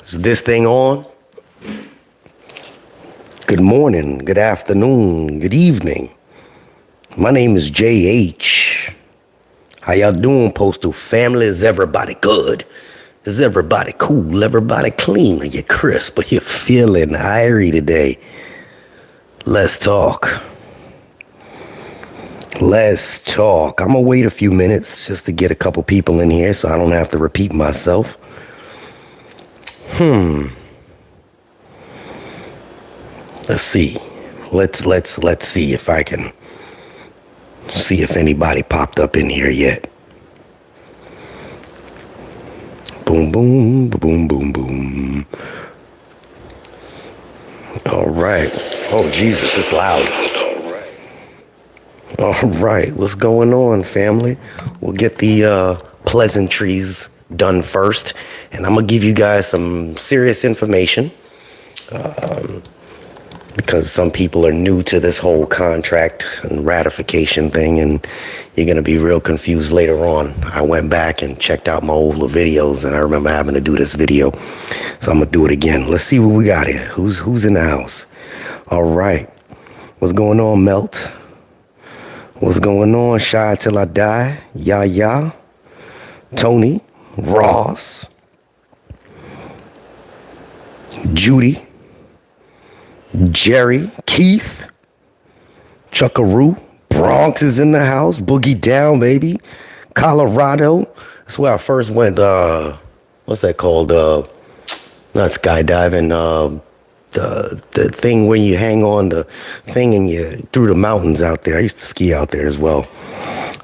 Is this thing on? Good morning, good afternoon, good evening. My name is JH. How y'all doing, Postal family? Is everybody good? Is everybody cool? Everybody clean? Are you crisp? Are you feeling irie today? Let's talk. Let's talk. I'm gonna wait a few minutes just to get a couple people in here so I don't have to repeat myself. Let's see. Let's see if I can see if anybody popped up in here yet. Boom, boom, boom, boom, boom. All right. Oh, Jesus, it's loud. All right. What's going on, family? We'll get the pleasantries done first, and I'm going to give you guys some serious information because some people are new to this whole contract and ratification thing, and you're going to be real confused later on. I went back and checked out my older videos, and I remember having to do this video, so I'm going to do it again. Let's see what we got here. Who's in the house? All right. What's going on, Melt? What's going on, Shy Till I Die? Ya. Tony, Ross, Judy, Jerry, Keith, Chuckaroo, Bronx is in the house, Boogie Down, baby, Colorado. That's where I first went, what's that called? Not skydiving, the thing where you hang on the thing and you through the mountains out there. I used to ski out there as well.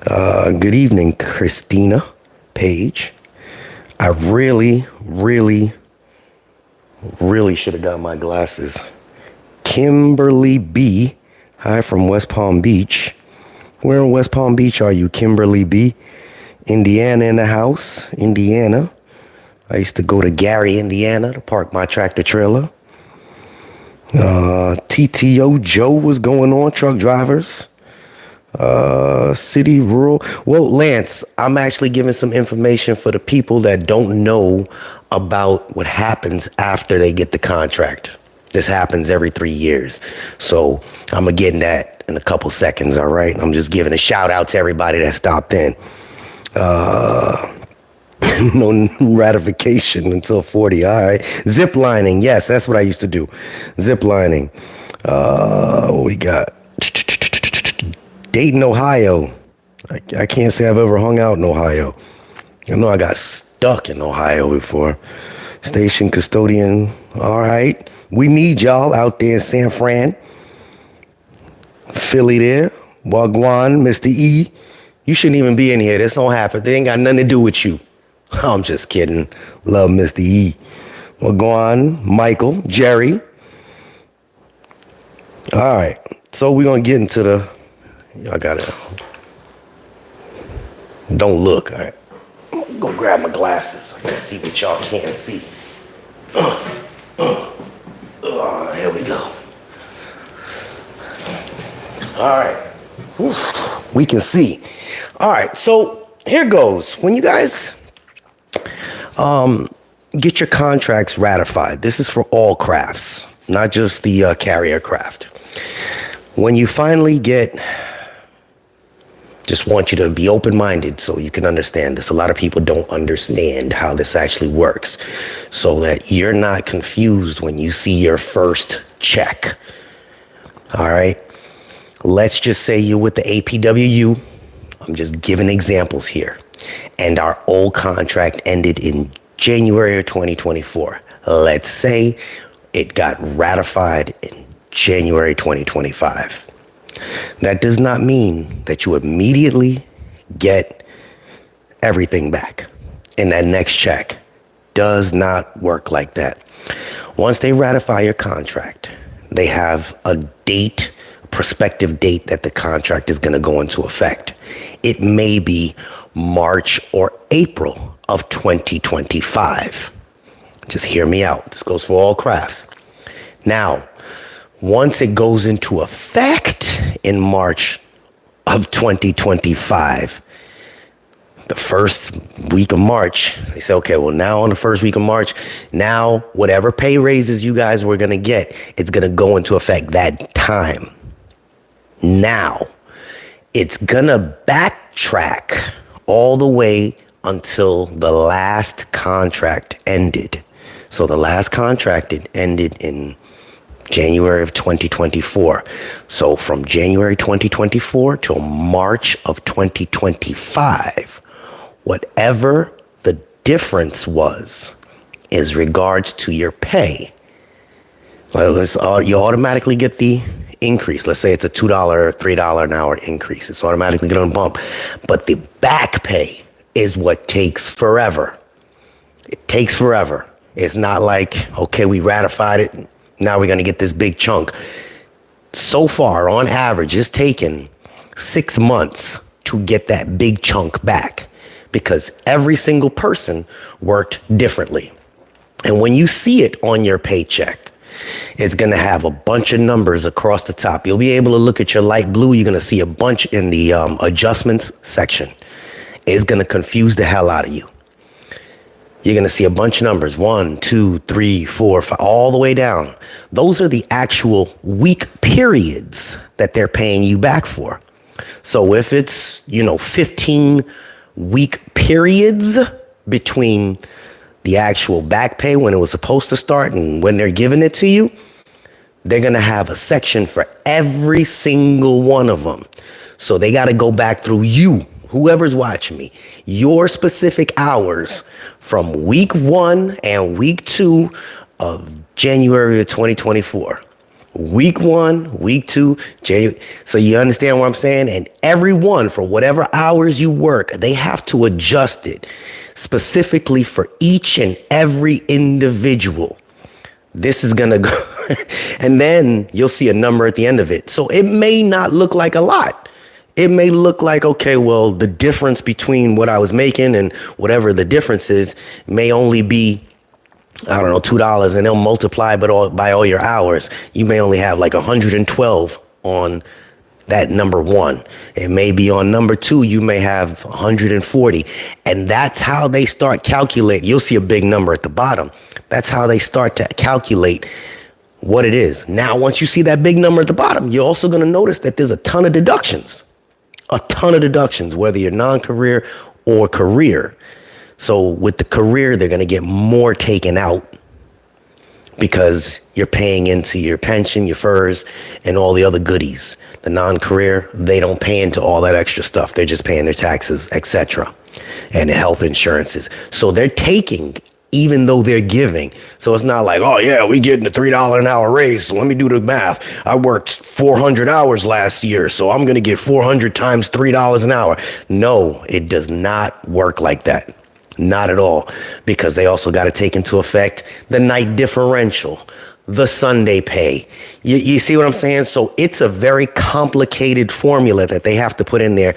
Good evening, Christina Page. I really should have got my glasses. Kimberly B. Hi from West Palm Beach. Where in West Palm Beach are you, Kimberly B? Indiana in the house. Indiana. I used to go to Gary, Indiana to park my tractor trailer. TTO Joe was going on, truck drivers. City, rural. Well, Lance, I'm actually giving some information for the people that don't know about what happens after they get the contract. This happens every 3 years. So I'm going to get in that in a couple seconds, all right? I'm just giving a shout out to everybody that stopped in. No ratification until 40. All right. Zip lining. Yes, that's what I used to do. Zip lining. What we got? Dayton, Ohio. I can't say I've ever hung out in Ohio. I know I got stuck in Ohio before. Station custodian. All right. We need y'all out there in San Fran. Philly there. Wagwan, Mr. E. You shouldn't even be in here. This don't happen. They ain't got nothing to do with you. I'm just kidding. Love Mr. E. Wagwan, Michael, Jerry. All right. So we're going to get into the... Y'all got it. Don't look. All right. I'm going to go grab my glasses. I got to see what y'all can't see. Here we go. All right. Oof. We can see. All right. So here goes. When you guys get your contracts ratified, this is for all crafts, not just the carrier craft. When you finally get... Just want you to be open-minded so you can understand this. A lot of people don't understand how this actually works, so that you're not confused when you see your first check. All right? Let's just say you're with the APWU. I'm just giving examples here. And our old contract ended in January of 2024. Let's say it got ratified in January 2025. That does not mean that you immediately get everything back in that next check. Does not work like that. Once they ratify your contract, they have a date, prospective date that the contract is going to go into effect. It may be March or April of 2025. Just hear me out. This goes for all crafts. Now, once it goes into effect in March of 2025, the first week of March, they say, okay, well, now on the first week of March, now whatever pay raises you guys were going to get, it's going to go into effect that time. Now, it's going to backtrack all the way until the last contract ended. So the last contract, it ended in January of 2024. So from January 2024 till March of 2025, whatever the difference was is regards to your pay. You automatically get the increase. Let's say it's a $2 or $3 an hour increase. It's automatically going to bump. But the back pay is what takes forever. It takes forever. It's not like, okay, we ratified it. Now we're going to get this big chunk. So far, on average, it's taken 6 months to get that big chunk back because every single person worked differently. And when you see it on your paycheck, it's going to have a bunch of numbers across the top. You'll be able to look at your light blue. You're going to see a bunch in the adjustments section. It's going to confuse the hell out of you. You're going to see a bunch of numbers, 1, 2, 3, 4, 5, all the way down. Those are the actual week periods that they're paying you back for. So if it's, 15 week periods between the actual back pay when it was supposed to start and when they're giving it to you, they're going to have a section for every single one of them. So they got to go back through you, whoever's watching me, your specific hours from week 1 and week 2 of January of 2024. Week 1, week 2, January. So you understand what I'm saying? And everyone, for whatever hours you work, they have to adjust it specifically for each and every individual. This is going to go. And then you'll see a number at the end of it. So it may not look like a lot. It may look like, okay, well, the difference between what I was making and whatever the difference is may only be, I don't know, $2, and they'll multiply by all your hours. You may only have like 112 on that number 1. It may be on number 2, you may have 140. And that's how they start calculating. You'll see a big number at the bottom. That's how they start to calculate what it is. Now, once you see that big number at the bottom, you're also going to notice that there's a ton of deductions. A ton of deductions, whether you're non-career or career. So with the career, they're going to get more taken out because you're paying into your pension, your FERS, and all the other goodies. The non-career, they don't pay into all that extra stuff. They're just paying their taxes, etc., and health insurances. So they're taking, even though they're giving. So it's not like, oh yeah, we getting a $3 an hour raise. So let me do the math. I worked 400 hours last year, so I'm going to get 400 times $3 an hour. No, it does not work like that. Not at all, because they also got to take into effect the night differential, the Sunday pay. You see what I'm saying? So it's a very complicated formula that they have to put in there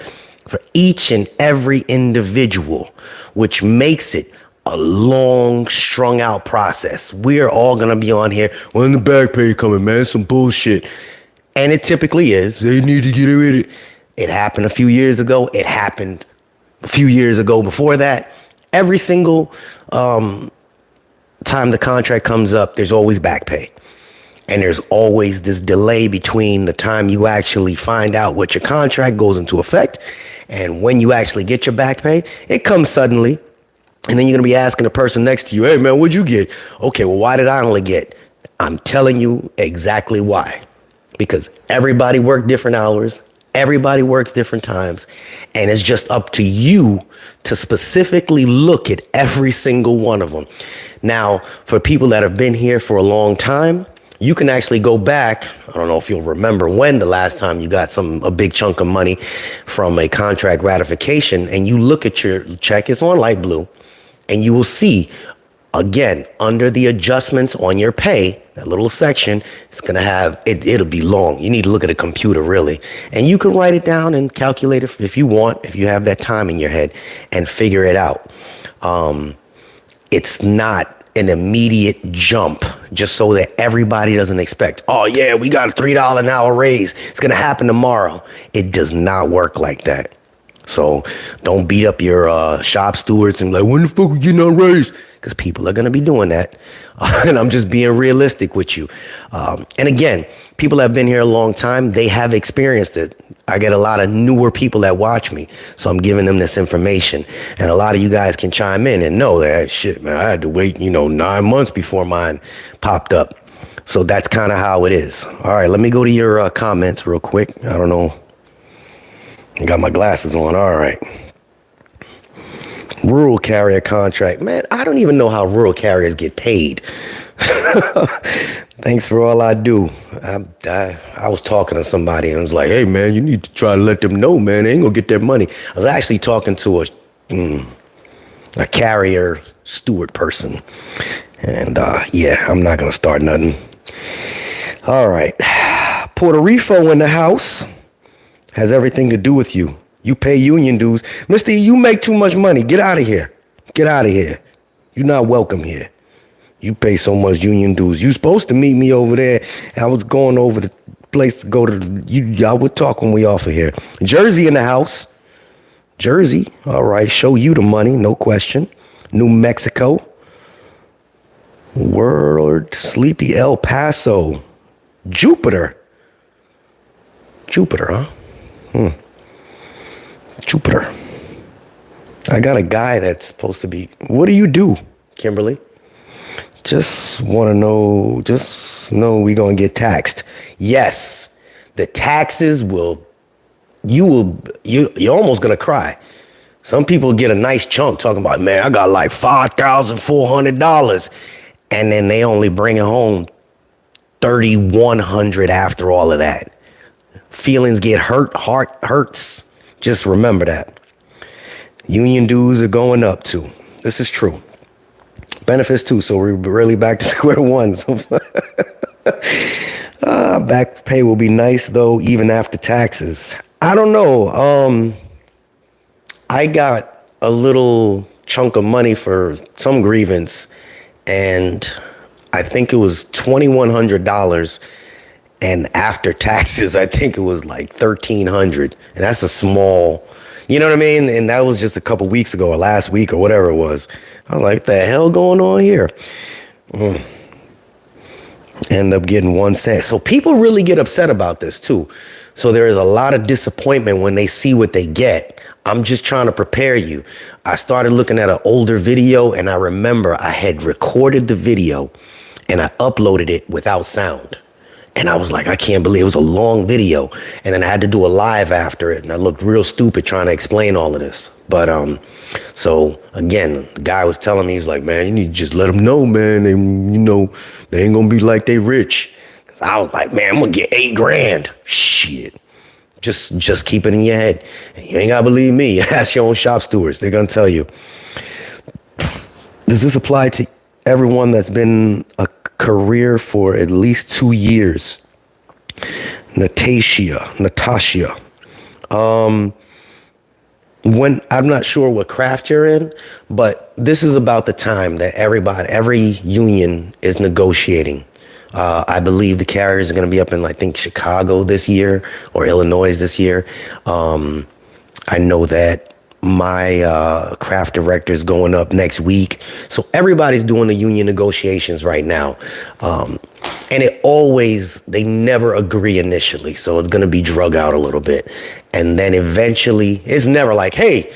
for each and every individual, which makes it a long, strung out process. We are all going to be on here. When the back pay coming, man, some bullshit. And it typically is. They need to get rid of it. It happened a few years ago. It happened a few years ago before that. Every single time the contract comes up, there's always back pay. And there's always this delay between the time you actually find out what your contract goes into effect and when you actually get your back pay. It comes suddenly. And then you're going to be asking the person next to you, hey, man, what'd you get? Okay, well, why did I only get? I'm telling you exactly why. Because everybody worked different hours. Everybody works different times. And it's just up to you to specifically look at every single one of them. Now, for people that have been here for a long time, you can actually go back. I don't know if you'll remember when the last time you got a big chunk of money from a contract ratification, and you look at your check, it's on light blue, and you will see, again, under the adjustments on your pay, that little section, it's going to have, it'll be long. You need to look at a computer, really. And you can write it down and calculate it if you want, if you have that time in your head, and figure it out. It's not an immediate jump, just so that everybody doesn't expect, oh yeah, we got a $3 an hour raise, it's going to happen tomorrow. It does not work like that. So don't beat up your shop stewards and be like, when the fuck we getting our raise? Because people are going to be doing that. And I'm just being realistic with you. And again, people have been here a long time. They have experienced it. I get a lot of newer people that watch me. So I'm giving them this information. And a lot of you guys can chime in and know that, shit, man, I had to wait, 9 months before mine popped up. So that's kind of how it is. All right, let me go to your comments real quick. I don't know. I got my glasses on. All right. Rural carrier contract. Man, I don't even know how rural carriers get paid. Thanks for all I do. I was talking to somebody and was like, hey, man, you need to try to let them know, man. They ain't going to get their money. I was actually talking to a carrier steward person. And, yeah, I'm not going to start nothing. All right. Puerto Rico in the house. Has everything to do with you. You pay union dues. Mr. E, you make too much money. Get out of here. Get out of here. You're not welcome here. You pay so much union dues. You supposed to meet me over there. I was going over the place to go to. Y'all would talk when we off of here. Jersey in the house. Jersey. All right. Show you the money. No question. New Mexico. Word. Sleepy El Paso. Jupiter. Jupiter, huh? Jupiter. I got a guy that's supposed to be. What do you do, Kimberly? Just want to know. Just know we gonna get taxed. Yes, the taxes will. You're almost gonna cry. Some people get a nice chunk talking about, man, I got like $5,400, and then they only bring it home $3,100 after all of that. Feelings get hurt, heart hurts. Just remember that. Union dues are going up too. This is true. Benefits too, so we're really back to square one. Back pay will be nice though, even after taxes. I don't know. I got a little chunk of money for some grievance, and I think it was $2,100. And after taxes, I think it was like $1,300. And that's a small, you know what I mean? And that was just a couple weeks ago or last week or whatever it was. I'm like, the hell going on here? End up getting 1 cent. So people really get upset about this too. So there is a lot of disappointment when they see what they get. I'm just trying to prepare you. I started looking at an older video, and I remember I had recorded the video and I uploaded it without sound. And I was like, I can't believe it was a long video. And then I had to do a live after it. And I looked real stupid trying to explain all of this. But so, again, the guy was telling me, he's like, man, you need to just let them know, man. They, they ain't going to be like they rich. Cause I was like, man, I'm going to get $8,000. Shit. Just keep it in your head. And you ain't got to believe me. Ask your own shop stewards. They're going to tell you. Does this apply to everyone that's been a career for at least 2 years? Natasha. When I'm not sure what craft you're in, but this is about the time that every union is negotiating. I believe the carriers are going to be up in, I think, Chicago this year or Illinois this year. I know that my craft director is going up next week. So everybody's doing the union negotiations right now. And they never agree initially. So it's going to be drug out a little bit. And then eventually it's never like, hey,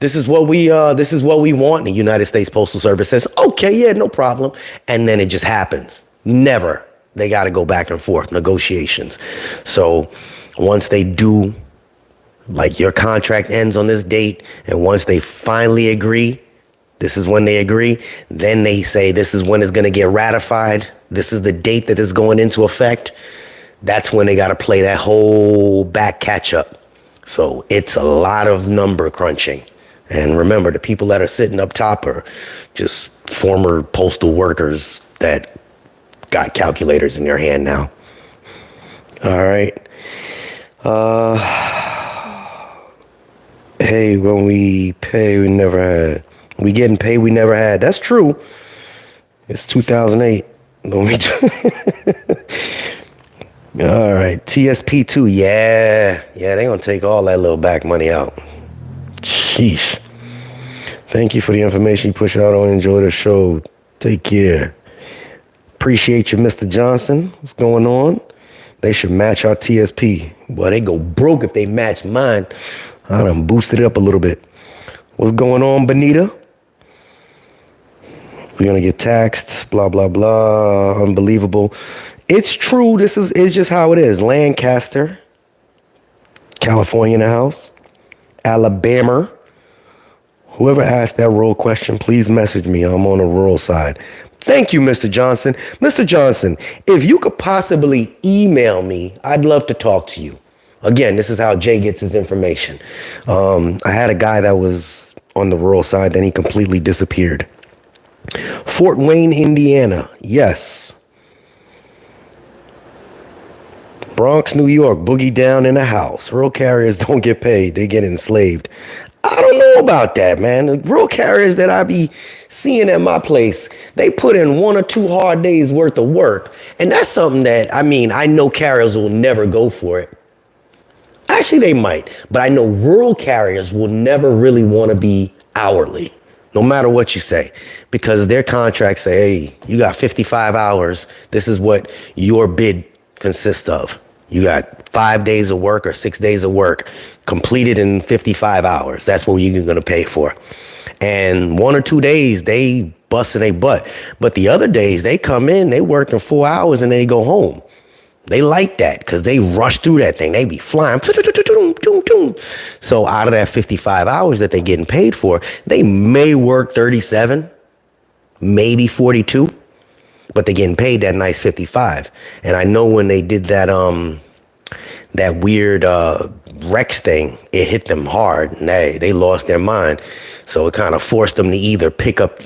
this is what we want. And the United States Postal Service says, okay, yeah, no problem. And then it just happens. Never. They got to go back and forth negotiations. So once they do, like your contract ends on this date, and once they finally agree, this is when they agree, then they say this is when it's going to get ratified. This is the date that is going into effect. That's when they got to play that whole back catch up. So it's a lot of number crunching. And remember, the people that are sitting up top are just former postal workers that got calculators in their hand now. All right. Hey, when we pay, we never had. We getting paid, we never had. That's true. It's 2008. Don't we All right, TSP 2. Yeah, they gonna take all that little back money out. Sheesh. Thank you for the information you push out. I enjoy the show. Take care. Appreciate you, Mr. Johnson. What's going on? They should match our TSP. Well, they go broke if they match mine. I done boosted it up a little bit. What's going on, Benita? We're going to get taxed, blah, blah, blah. Unbelievable. It's true. It's just how it is. Lancaster, California in the house. Alabama. Whoever asked that rural question, please message me. I'm on the rural side. Thank you, Mr. Johnson. Mr. Johnson, if you could possibly email me, I'd love to talk to you. Again, this is how Jay gets his information. I had a guy that was on the rural side, then he completely disappeared. Fort Wayne, Indiana. Yes. Bronx, New York. Boogie down in the house. Rural carriers don't get paid. They get enslaved. I don't know about that, man. The rural carriers that I be seeing at my place, they put in 1 or 2 hard days worth of work. And that's something that, I know carriers will never go for it. Actually, they might. But I know rural carriers will never really want to be hourly, no matter what you say. Because their contracts say, hey, you got 55 hours. This is what your bid consists of. You got 5 days of work or 6 days of work completed in 55 hours. That's what you're going to pay for. And 1 or 2 days, they busting their butt. But the other days, they come in, they work in 4 hours and they go home. They like that because they rush through that thing. They be flying. So out of that 55 hours that they're getting paid for, they may work 37, maybe 42. But they're getting paid that nice 55. And I know when they did that that weird Rex thing, it hit them hard. And they lost their mind. So it kind of forced them to either pick up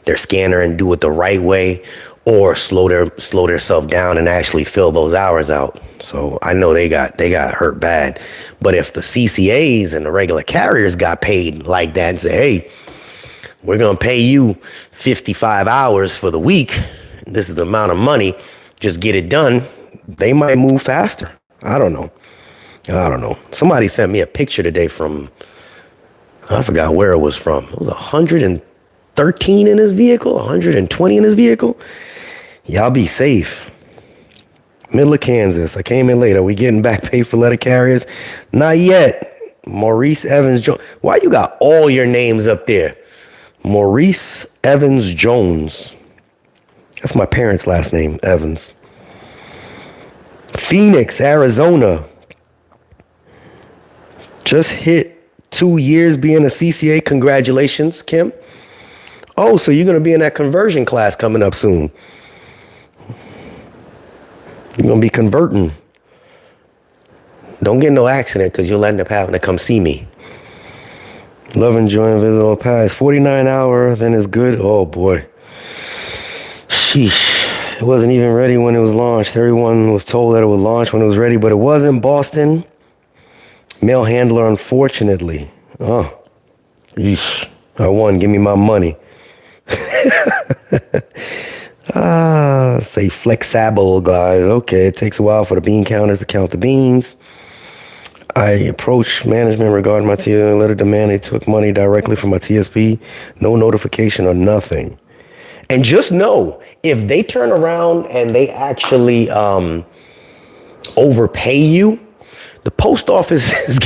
their scanner and do it the right way, or slow themselves down and actually fill those hours out. So I know they got hurt bad. But if the CCAs and the regular carriers got paid like that and say, hey, we're going to pay you 55 hours for the week. This is the amount of money. Just get it done. They might move faster. I don't know. Somebody sent me a picture today from, I forgot where it was from. It was 113 in his vehicle, 120 in his vehicle. Y'all be safe. Middle of Kansas. I came in late. Are we getting back pay for letter carriers? Not yet. Maurice Evans Jones. Why you got all your names up there? Maurice Evans Jones. That's my parents' last name, Evans. Phoenix, Arizona. Just hit 2 years being a CCA. Congratulations, Kim. Oh, so you're going to be in that conversion class coming up soon. You're going to be converting. Don't get in no accident because you'll end up having to come see me. Love, enjoying visible pass. 49 hour, then it's good. Oh, boy. Sheesh. It wasn't even ready when it was launched. Everyone was told that it would launch when it was ready, but it wasn't. Boston. Mail handler, unfortunately. Oh. Yeesh. I won. Give me my money. Say flexible, guys. Okay, it takes a while for the bean counters to count the beans. I approached management regarding my letter demand. They took money directly from my TSP. No notification or nothing. And just know, if they turn around and they actually overpay you, the post office is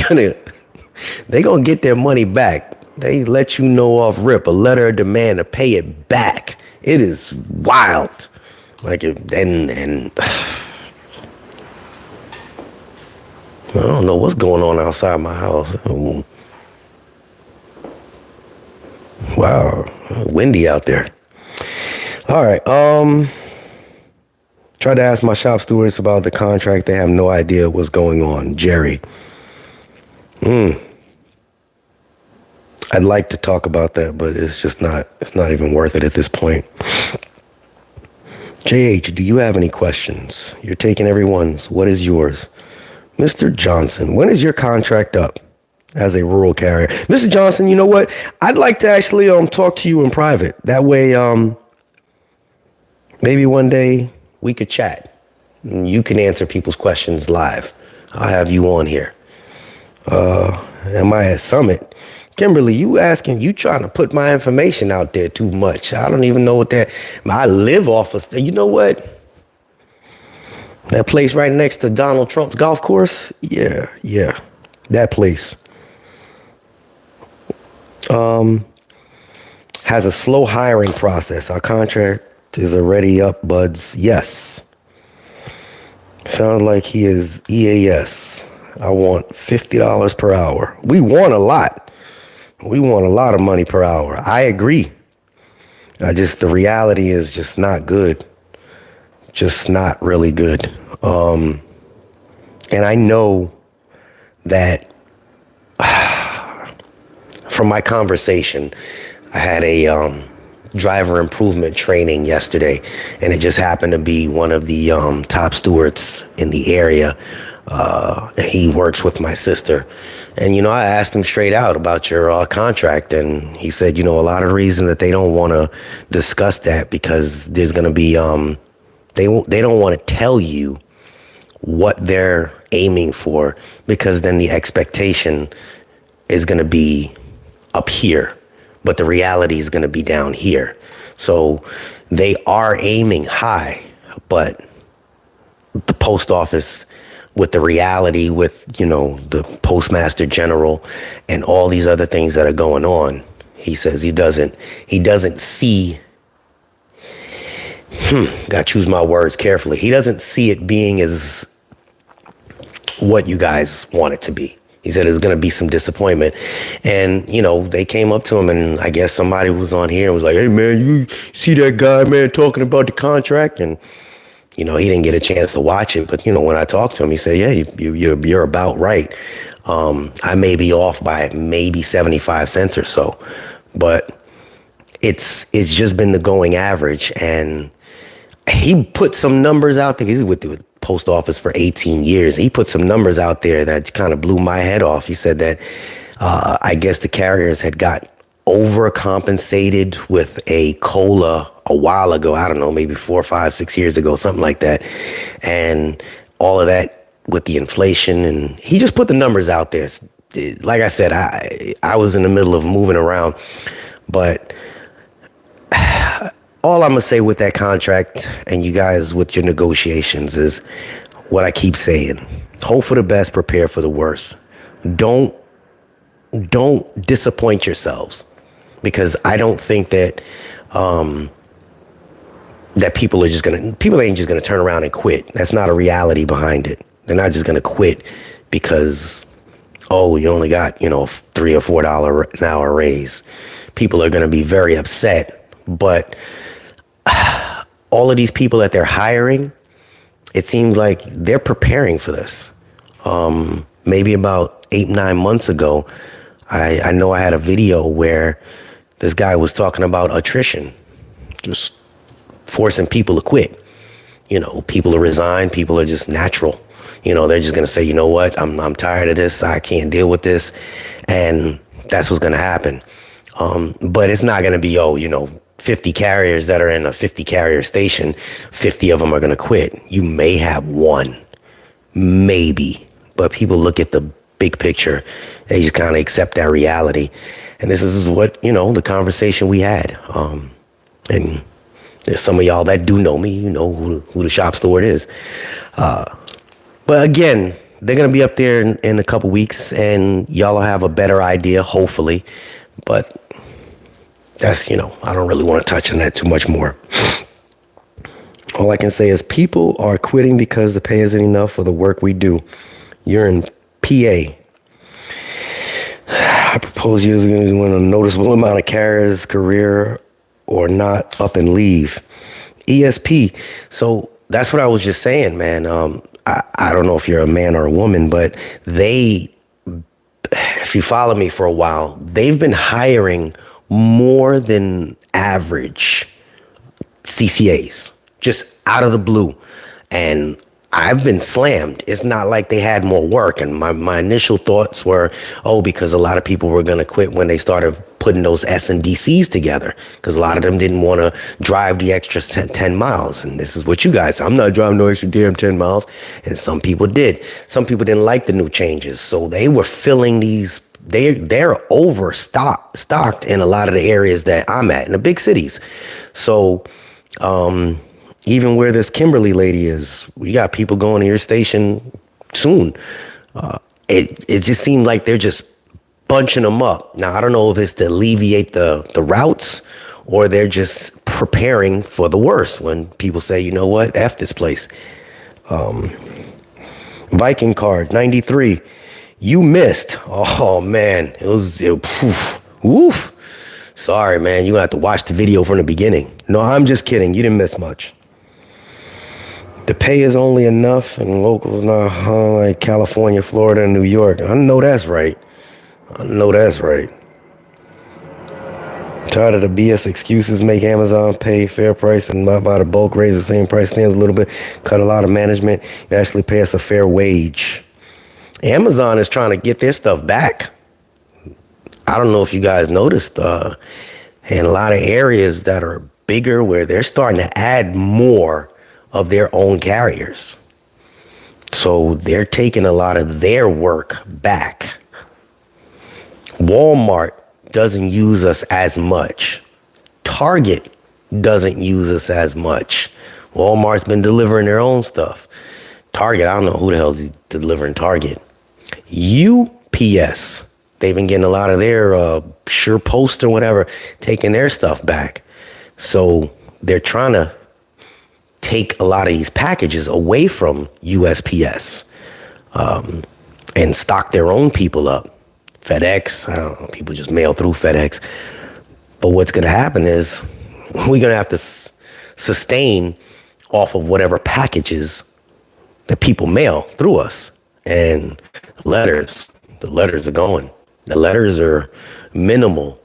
they're going to get their money back. They let you know off rip, a letter of demand to pay it back. It is wild. Like, and I don't know what's going on outside my house. Wow, windy out there. All right. Tried to ask my shop stewards about the contract. They have no idea what's going on. Jerry. I'd like to talk about that, but it's not even worth it at this point. JH, do you have any questions? You're taking everyone's. What is yours? Mr. Johnson, when is your contract up as a rural carrier? Mr. Johnson, you know what? I'd like to actually talk to you in private. That way, maybe one day we could chat. You can answer people's questions live. I'll have you on here. Am I at Summit? Kimberly, you trying to put my information out there too much. I don't even know what that, I live off of, you know what? That place right next to Donald Trump's golf course? Yeah, that place. Has a slow hiring process. Our contract is already up, buds. Yes. Sounds like he is EAS. I want $50 per hour. We want a lot. We want a lot of money per hour. I agree. The reality is just not good. Just not really good. And I know that from my conversation, I had a driver improvement training yesterday, and it just happened to be one of the top stewards in the area. He works with my sister. And, I asked him straight out about your contract, and he said, a lot of reason that they don't want to discuss that because there's going to be, they don't want to tell you what they're aiming for, because then the expectation is going to be up here, but the reality is going to be down here. So they are aiming high, but the post office, with the reality, with, the postmaster general and all these other things that are going on, he says he doesn't see, gotta choose my words carefully. He doesn't see it being as what you guys want it to be. He said there's going to be some disappointment. And, they came up to him, and I guess somebody was on here and was like, hey, man, you see that guy, man, talking about the contract? And, he didn't get a chance to watch it. But, when I talked to him, he said, yeah, you're about right. I may be off by maybe 75 cents or so. But it's just been the going average. And he put some numbers out there. He's with the post office for 18 years. He put some numbers out there that kind of blew my head off. He said that I guess the carriers had got overcompensated with a COLA a while ago. I don't know, maybe 4, 5, 6 years ago, something like that. And all of that with the inflation. And he just put the numbers out there. Like I said, I was in the middle of moving around, but all I'm going to say with that contract and you guys with your negotiations is what I keep saying. Hope for the best, prepare for the worst. Don't disappoint yourselves, because I don't think that that people ain't just going to turn around and quit. That's not a reality behind it. They're not just going to quit because, you only got, $3 or $4 an hour raise. People are going to be very upset, but all of these people that they're hiring, it seems like they're preparing for this. Maybe about 8-9 months ago, I know I had a video where this guy was talking about attrition, just forcing people to quit. People to resign. People are just natural. They're just going to say, you know what, I'm tired of this. I can't deal with this. And that's what's going to happen. But it's not going to be, 50 carriers that are in a 50 carrier station, 50 of them are going to quit. You may have one, maybe, but people look at the big picture. They just kind of accept that reality. And this is what, the conversation we had. And there's some of y'all that do know me, who the shop steward is. But again, they're going to be up there in a couple weeks, and y'all will have a better idea, hopefully. But that's, I don't really want to touch on that too much more. All I can say is people are quitting because the pay isn't enough for the work we do. You're in PA. I propose you're going to win a noticeable amount of carriers' career or not up and leave. ESP. So that's what I was just saying, man. I don't know if you're a man or a woman, but if you follow me for a while, they've been hiring more than average CCAs, just out of the blue. And I've been slammed. It's not like they had more work. And my initial thoughts were, because a lot of people were going to quit when they started putting putting those S and DCs together, because a lot of them didn't want to drive the extra 10 miles. And this is what you guys, I'm not driving no extra damn 10 miles. And some people did. Some people didn't like the new changes. So they were filling these, they're overstocked in a lot of the areas that I'm at in the big cities. So even where this Kimberly lady is, we got people going to your station soon. It just seemed like they're just bunching them up. Now, I don't know if it's to alleviate the routes, or they're just preparing for the worst when people say, you know what, F this place. Viking card, 93. You missed. Oh, man. Oof. Sorry, man. You have to watch the video from the beginning. No, I'm just kidding. You didn't miss much. The pay is only enough, and locals not like California, Florida, and New York. I know that's right. Tired of the BS excuses. Make Amazon pay fair price and not buy the bulk. Raise the same price stands a little bit. Cut a lot of management. You actually pay us a fair wage. Amazon is trying to get their stuff back. I don't know if you guys noticed, in a lot of areas that are bigger, where they're starting to add more of their own carriers. So they're taking a lot of their work back. Walmart doesn't use us as much. Target doesn't use us as much. Walmart's been delivering their own stuff. Target, I don't know who the hell is delivering Target. UPS, they've been getting a lot of their Sure Post or whatever, taking their stuff back. So they're trying to take a lot of these packages away from USPS and stock their own people up. FedEx, I don't know, people just mail through FedEx. But what's going to happen is we're going to have to sustain off of whatever packages that people mail through us. And the letters are going. The letters are minimal.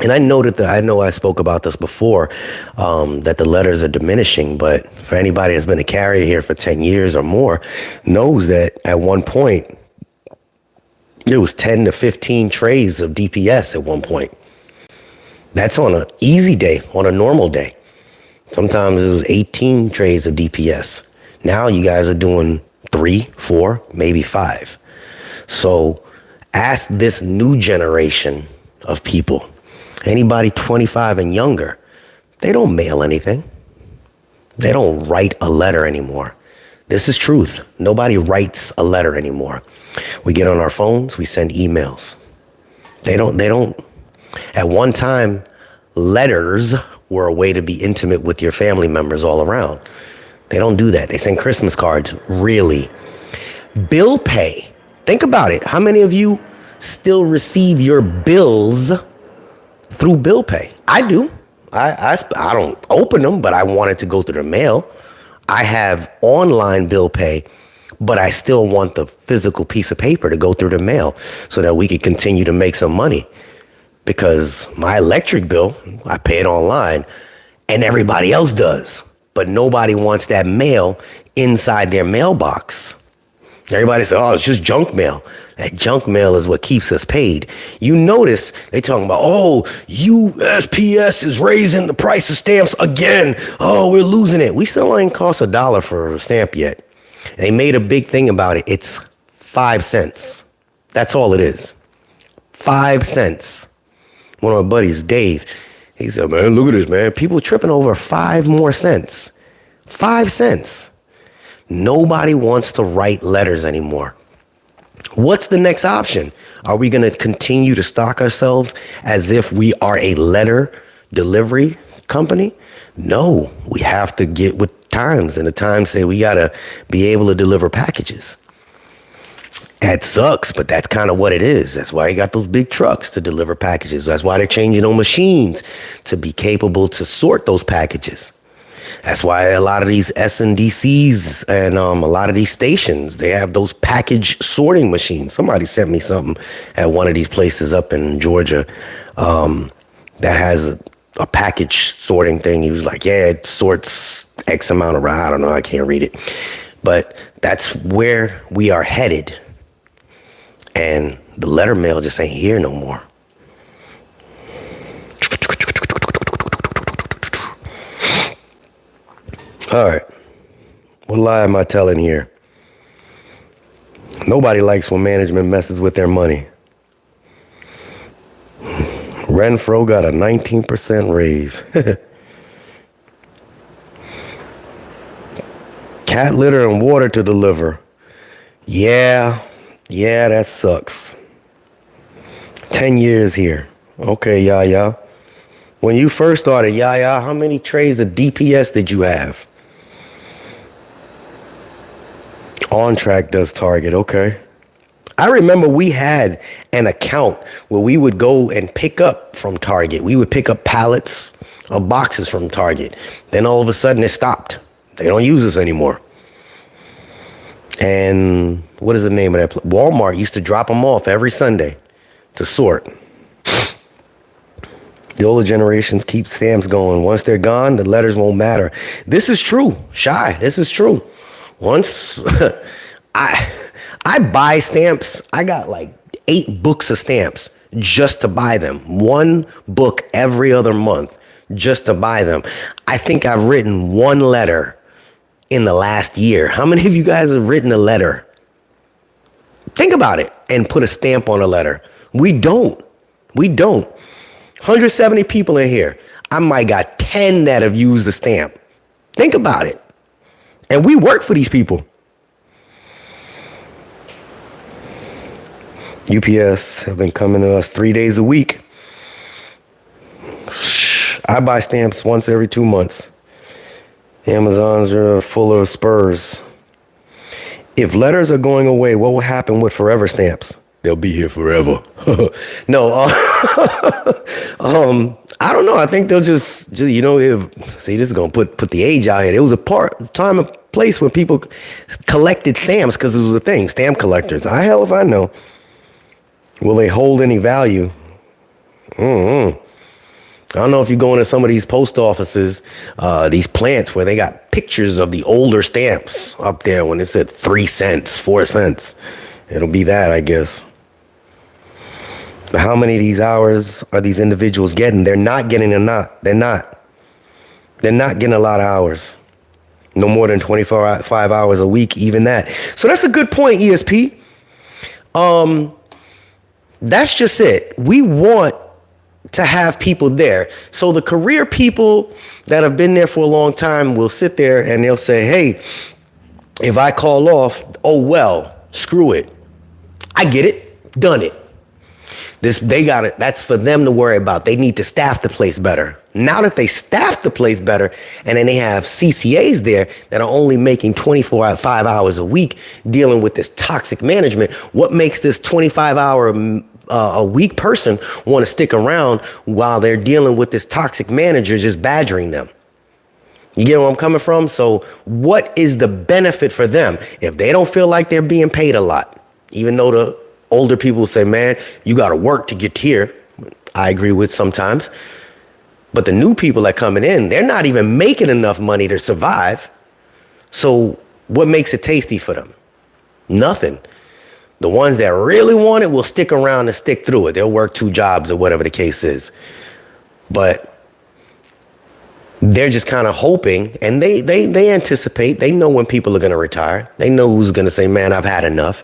And I know I spoke about this before, that the letters are diminishing. But for anybody that's been a carrier here for 10 years or more knows that at one point, there was 10 to 15 trays of DPS at one point. That's on an easy day, on a normal day. Sometimes it was 18 trays of DPS. Now you guys are doing 3, 4, maybe 5. So ask this new generation of people, anybody 25 and younger, they don't mail anything. They don't write a letter anymore. This is truth. Nobody writes a letter anymore. We get on our phones, we send emails. They don't. At one time, letters were a way to be intimate with your family members all around. They don't do that. They send Christmas cards, really. Bill pay. Think about it. How many of you still receive your bills through bill pay? I do. I don't open them, but I want it to go through the mail. I have online bill pay, but I still want the physical piece of paper to go through the mail so that we can continue to make some money. Because my electric bill, I pay it online, and everybody else does. But nobody wants that mail inside their mailbox. Everybody says, oh, it's just junk mail. That junk mail is what keeps us paid. You notice they talking about, oh, USPS is raising the price of stamps again. Oh, we're losing it. We still ain't cost $1 for a stamp yet. They made a big thing about it. It's 5 cents. That's all it is. 5 cents. One of my buddies, Dave, he said, man, look at this, man. People tripping over 5 more cents. 5 cents. Nobody wants to write letters anymore. What's the next option? Are we going to continue to stock ourselves as if we are a letter delivery company? No, we have to get with times, and the times say we got to be able to deliver packages. That sucks, but that's kind of what it is. That's why you got those big trucks to deliver packages. That's why they're changing on machines to be capable to sort those packages. That's why a lot of these SNDCs and a lot of these stations, they have those package sorting machines. Somebody sent me something at one of these places up in Georgia that has a package sorting thing. He was like, yeah, it sorts X amount of, I don't know, I can't read it. But that's where we are headed. And the letter mail just ain't here no more. All right. What lie am I telling here? Nobody likes when management messes with their money. Renfro got a 19% raise. Cat litter and water to deliver. Yeah, that sucks. 10 years here. Okay, Yaya. When you first started, Yaya, how many trays of DPS did you have? On Track does Target, okay. I remember we had an account where we would go and pick up from Target. We would pick up pallets of boxes from Target. Then all of a sudden it stopped. They don't use us anymore. And what is the name of that place? Walmart used to drop them off every Sunday to sort. The older generations keep stamps going. Once they're gone, the letters won't matter. This is true, Shy. This is true. Once I buy stamps, I got like 8 books of stamps just to buy them. 1 book every other month just to buy them. I think I've written 1 letter in the last year. How many of you guys have written a letter? Think about it and put a stamp on a letter. We don't. 170 people in here. I might got 10 that have used the stamp. Think about it. And we work for these people. UPS have been coming to us 3 days a week. I buy stamps once every 2 months. Amazons are full of spurs. If letters are going away, what will happen with forever stamps? They'll be here forever. No, I don't know. I think they'll just this is going to put the age out here. It was a time and place where people collected stamps because it was a thing. Stamp collectors. Hell if I know. Will they hold any value? I don't know if you go into some of these post offices, these plants where they got pictures of the older stamps up there when it said 3 cents, 4 cents. It'll be that, I guess. But how many of these hours are these individuals getting? They're not getting They're not getting a lot of hours. No more than 25 hours a week, even that. So that's a good point, ESP. That's just it. We want to have people there. So the career people that have been there for a long time will sit there and they'll say, hey, if I call off, oh, well, screw it. I get it. Done it. They got it. That's for them to worry about. They need to staff the place better. Now that they staff the place better and then they have CCAs there that are only making 5 hours a week dealing with this toxic management, what makes this 25-hour a week person want to stick around while they're dealing with this toxic manager just badgering them? You get where I'm coming from? So what is the benefit for them if they don't feel like they're being paid a lot? Even though the older people say, man, you got to work to get here. I agree with sometimes. But the new people that coming in, they're not even making enough money to survive. So what makes it tasty for them? Nothing. The ones that really want it will stick around and stick through it. They'll work 2 jobs or whatever the case is. But they're just kind of hoping, and they anticipate. They know when people are going to retire. They know who's going to say, man, I've had enough.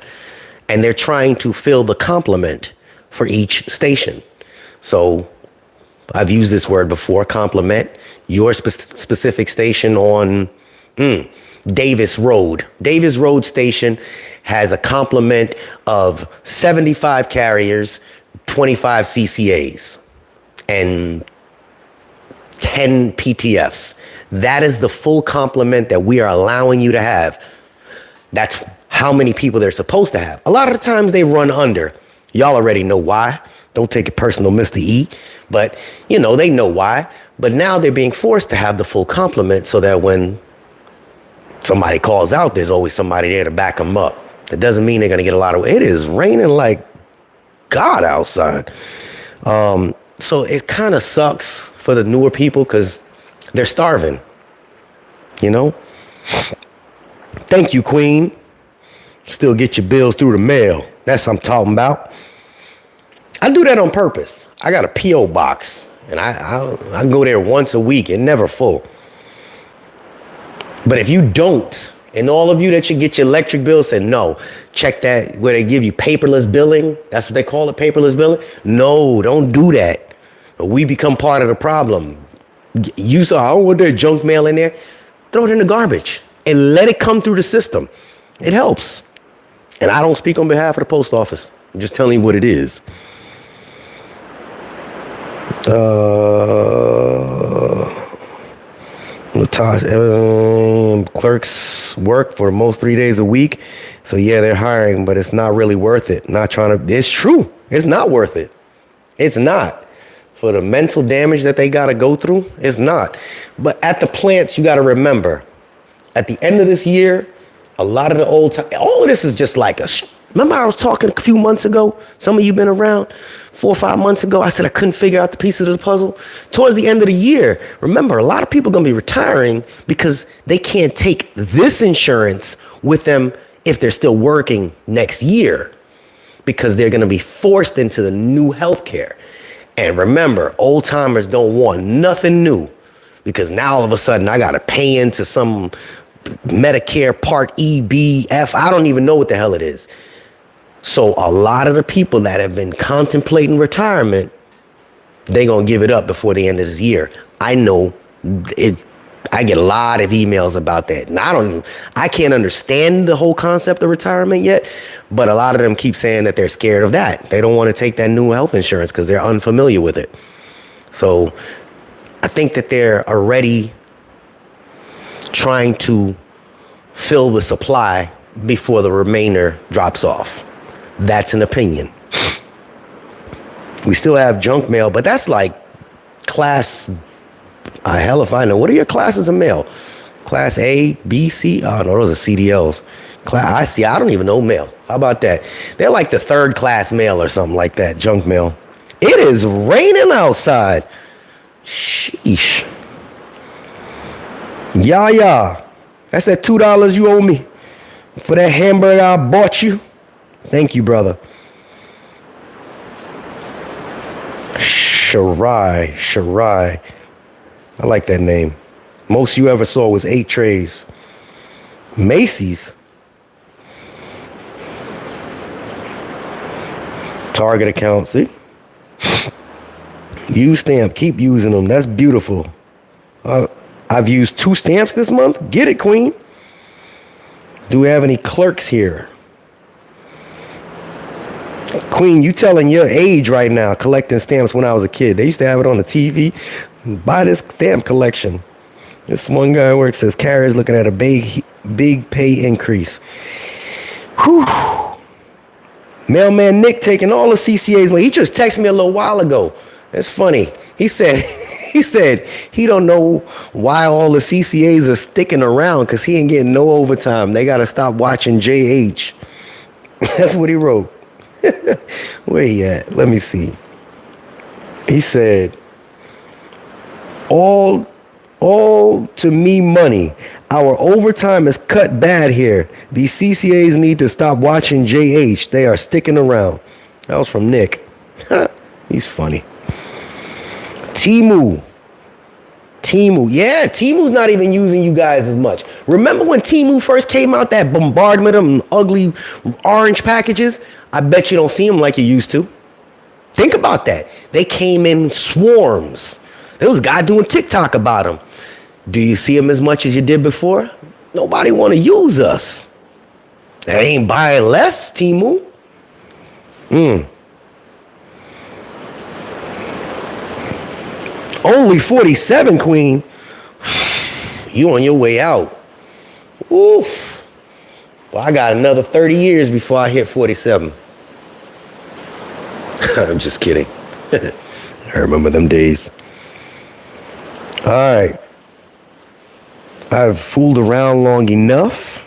And they're trying to fill the complement for each station. So I've used this word before, complement. Your specific station on Davis Road. Davis Road station has a complement of 75 carriers, 25 CCAs, and 10 PTFs. That is the full complement that we are allowing you to have. That's how many people they're supposed to have. A lot of the times they run under. Y'all already know why. Don't take it personal, Mr. E. But, they know why. But now they're being forced to have the full complement so that when somebody calls out, there's always somebody there to back them up. It doesn't mean they're going to get a lot of... It is raining like God outside. So it kind of sucks for the newer people because they're starving. Thank you, Queen. Still get your bills through the mail. That's what I'm talking about. I do that on purpose. I got a P.O. box, and I go there once a week. It's never full. But if you don't, and all of you that should get your electric bill said, no, check that where they give you paperless billing. That's what they call it, paperless billing. No, don't do that. We become part of the problem. You saw, I don't want that junk mail in there. Throw it in the garbage and let it come through the system. It helps. And I don't speak on behalf of the post office. I'm just telling you what it is. Clerks work for most 3 days a week. So yeah, they're hiring, but it's not really worth it. Not trying to, it's true. It's not worth it. It's not. For the mental damage that they got to go through, it's not. But at the plants, you got to remember, at the end of this year, a lot of the old time, all of this is just like a, remember I was talking a few months ago? Some of you been around 4 or 5 months ago. I said I couldn't figure out the pieces of the puzzle. Towards the end of the year, remember, a lot of people are going to be retiring because they can't take this insurance with them if they're still working next year because they're going to be forced into the new health care. And remember, old timers don't want nothing new because now all of a sudden I got to pay into some Medicare Part E, B, F. I don't even know what the hell it is. So a lot of the people that have been contemplating retirement, they're going to give it up before the end of this year. I know it. I get a lot of emails about that. And I can't understand the whole concept of retirement yet, but a lot of them keep saying that they're scared of that. They don't want to take that new health insurance because they're unfamiliar with it. So I think that they're already trying to fill the supply before the remainder drops off. That's an opinion. We still have junk mail, but that's like class, hell if I know. What are your classes of mail? Class A, B, C? Oh, no, those are CDLs. I see, I don't even know mail. How about that? They're like the third class mail or something like that, junk mail. It is raining outside. Sheesh. Yeah. That's that $2 you owe me for that hamburger I bought you. Thank you, brother. Shirai. I like that name. Most you ever saw was 8 trays. Macy's. Target account, see? Use stamp, keep using them. That's beautiful. I've used 2 stamps this month. Get it, Queen. Do we have any clerks here? Queen, you telling your age right now, collecting stamps when I was a kid. They used to have it on the TV. Buy this stamp collection. This one guy where it says carriers looking at a big pay increase. Whew. Mailman Nick taking all the CCAs. He just texted me a little while ago. It's funny. He said he don't know why all the CCAs are sticking around because he ain't getting no overtime. They got to stop watching JH. That's what he wrote. Where he at? Let me see. He said, all to me money. Our overtime is cut bad here. These CCAs need to stop watching JH. They are sticking around. That was from Nick. He's funny. Temu. Yeah, Temu's not even using you guys as much. Remember when Temu first came out, that bombardment of them ugly orange packages? I bet you don't see them like you used to. Think about that. They came in swarms. There was a guy doing TikTok about them. Do you see them as much as you did before? Nobody want to use us. They ain't buying less, Temu. Only 47, Queen. You on your way out. Oof. Well, I got another 30 years before I hit 47. I'm just kidding. I remember them days. All right. I've fooled around long enough.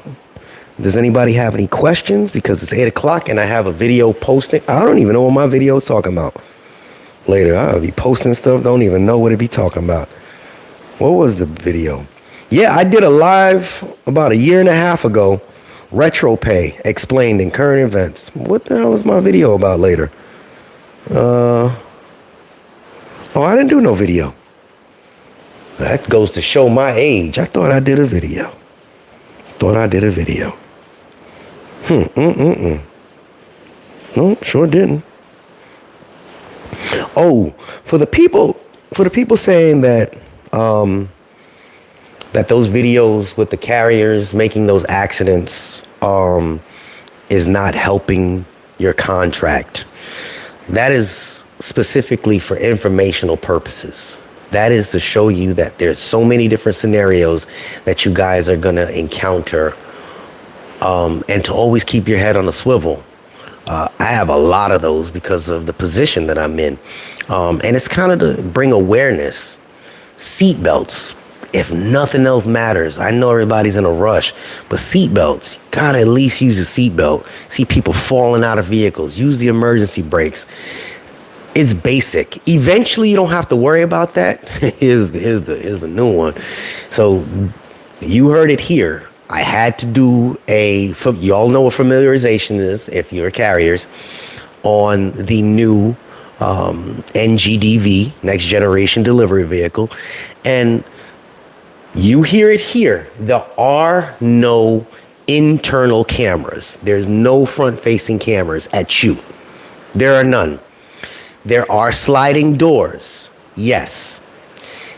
Does anybody have any questions? Because it's 8 o'clock and I have a video posting. I don't even know what my video is talking about. Later, I'll be posting stuff. Don't even know what it be talking about. What was the video? Yeah, I did a live about 1.5 years ago. Retro pay explained in current events. What the hell is my video about later? I didn't do no video. That goes to show my age. I thought I did a video. Thought I did a video. No, sure didn't. Oh, for the people saying that that those videos with the carriers making those accidents is not helping your contract. That is specifically for informational purposes. That is to show you that there's so many different scenarios that you guys are gonna encounter, and to always keep your head on a swivel. I have a lot of those because of the position that I'm in, and it's kind of to bring awareness. Seatbelts, if nothing else matters. I know everybody's in a rush, but seatbelts, you gotta at least use a seatbelt. See people falling out of vehicles, use the emergency brakes. It's basic. Eventually, you don't have to worry about that. Here's the new one. So you heard it here. I had to do you all know what familiarization is if you're carriers, on the new NGDV, Next Generation Delivery Vehicle. And you hear it here. There are no internal cameras. There's no front-facing cameras at you. There are none. There are sliding doors. Yes.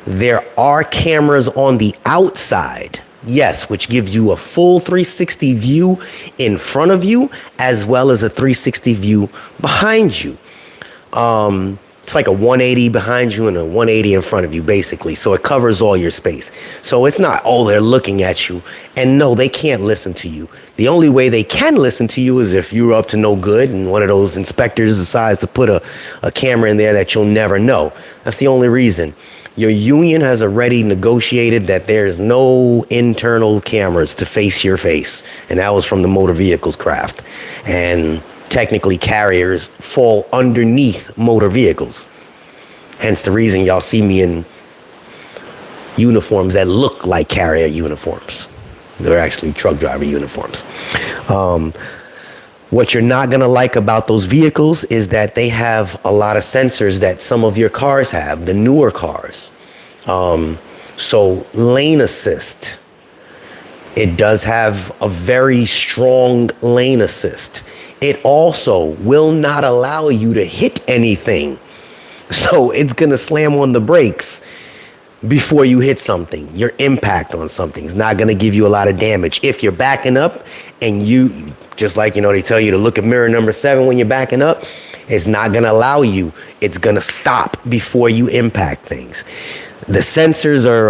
There are cameras on the outside. Yes, which gives you a full 360 view in front of you as well as a 360 view behind you. It's like a 180 behind you and a 180 in front of you, basically. So it covers all your space. So it's not, oh, they're looking at you. And no, they can't listen to you. The only way they can listen to you is if you're up to no good and one of those inspectors decides to put a camera in there that you'll never know. That's the only reason. Your union has already negotiated that there's no internal cameras to face your face. And that was from the motor vehicles craft. And technically carriers fall underneath motor vehicles. Hence the reason y'all see me in uniforms that look like carrier uniforms. They're actually truck driver uniforms. What you're not gonna like about those vehicles is that they have a lot of sensors that some of your cars have, the newer cars. So lane assist, it does have a very strong lane assist. It also will not allow you to hit anything. So it's gonna slam on the brakes before you hit something. Your impact on something is not gonna give you a lot of damage. If you're backing up and you, just like, they tell you to look at mirror number 7 when you're backing up, it's not gonna allow you. It's gonna stop before you impact things. The sensors are,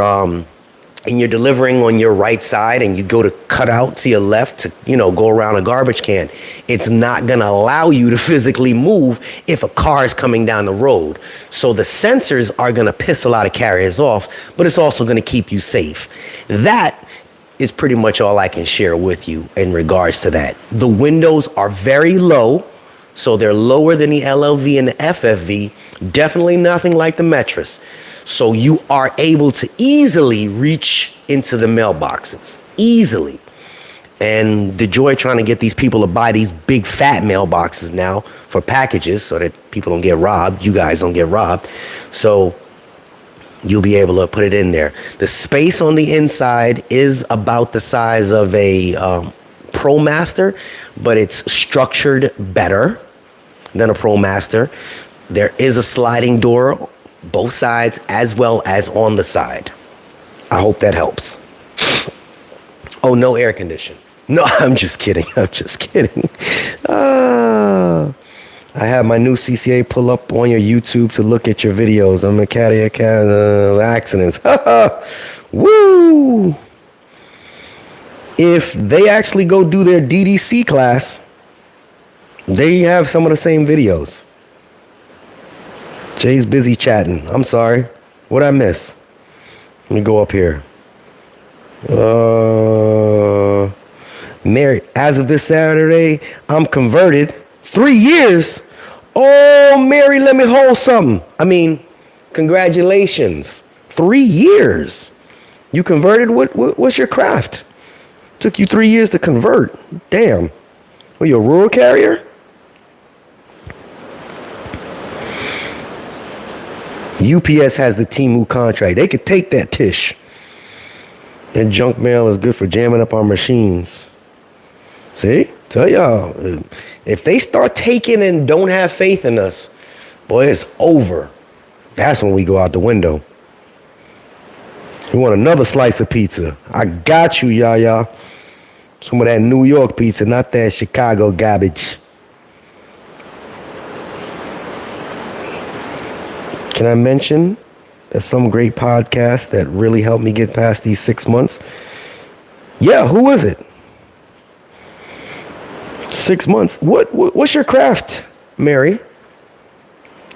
and you're delivering on your right side and you go to cut out to your left to, go around a garbage can. It's not gonna allow you to physically move if a car is coming down the road. So the sensors are gonna piss a lot of carriers off, but it's also gonna keep you safe. That is pretty much all I can share with you in regards to that. The windows are very low, so they're lower than the LLV and the FFV, definitely nothing like the Metris. So you are able to easily reach into the mailboxes, easily. And the joy trying to get these people to buy these big fat mailboxes now for packages so that people don't get robbed, you guys don't get robbed. So you'll be able to put it in there. The space on the inside is about the size of a ProMaster, but it's structured better than a ProMaster. There is a sliding door, both sides as well as on the side. I hope that helps. Oh, no air condition. No, I'm just kidding. I have my new CCA pull up on your YouTube to look at your videos. I'm a carrier accidents. Woo! If they actually go do their DDC class, they have some of the same videos. Jay's busy chatting. I'm sorry. What'd I miss? Let me go up here. Mary, as of this Saturday, I'm converted. 3 years? Oh, Mary, let me hold something. Congratulations. 3 years. You converted? What's your craft? Took you 3 years to convert. Damn. Were you a rural carrier? UPS has the Temu contract. They could take that Tish. And junk mail is good for jamming up our machines. See? Tell y'all, if they start taking and don't have faith in us, boy, it's over. That's when we go out the window. You want another slice of pizza? I got you, Yaya. Some of that New York pizza, not that Chicago garbage. Can I mention that some great podcast that really helped me get past these 6 months? Yeah, who is it? 6 months. What's your craft, Mary?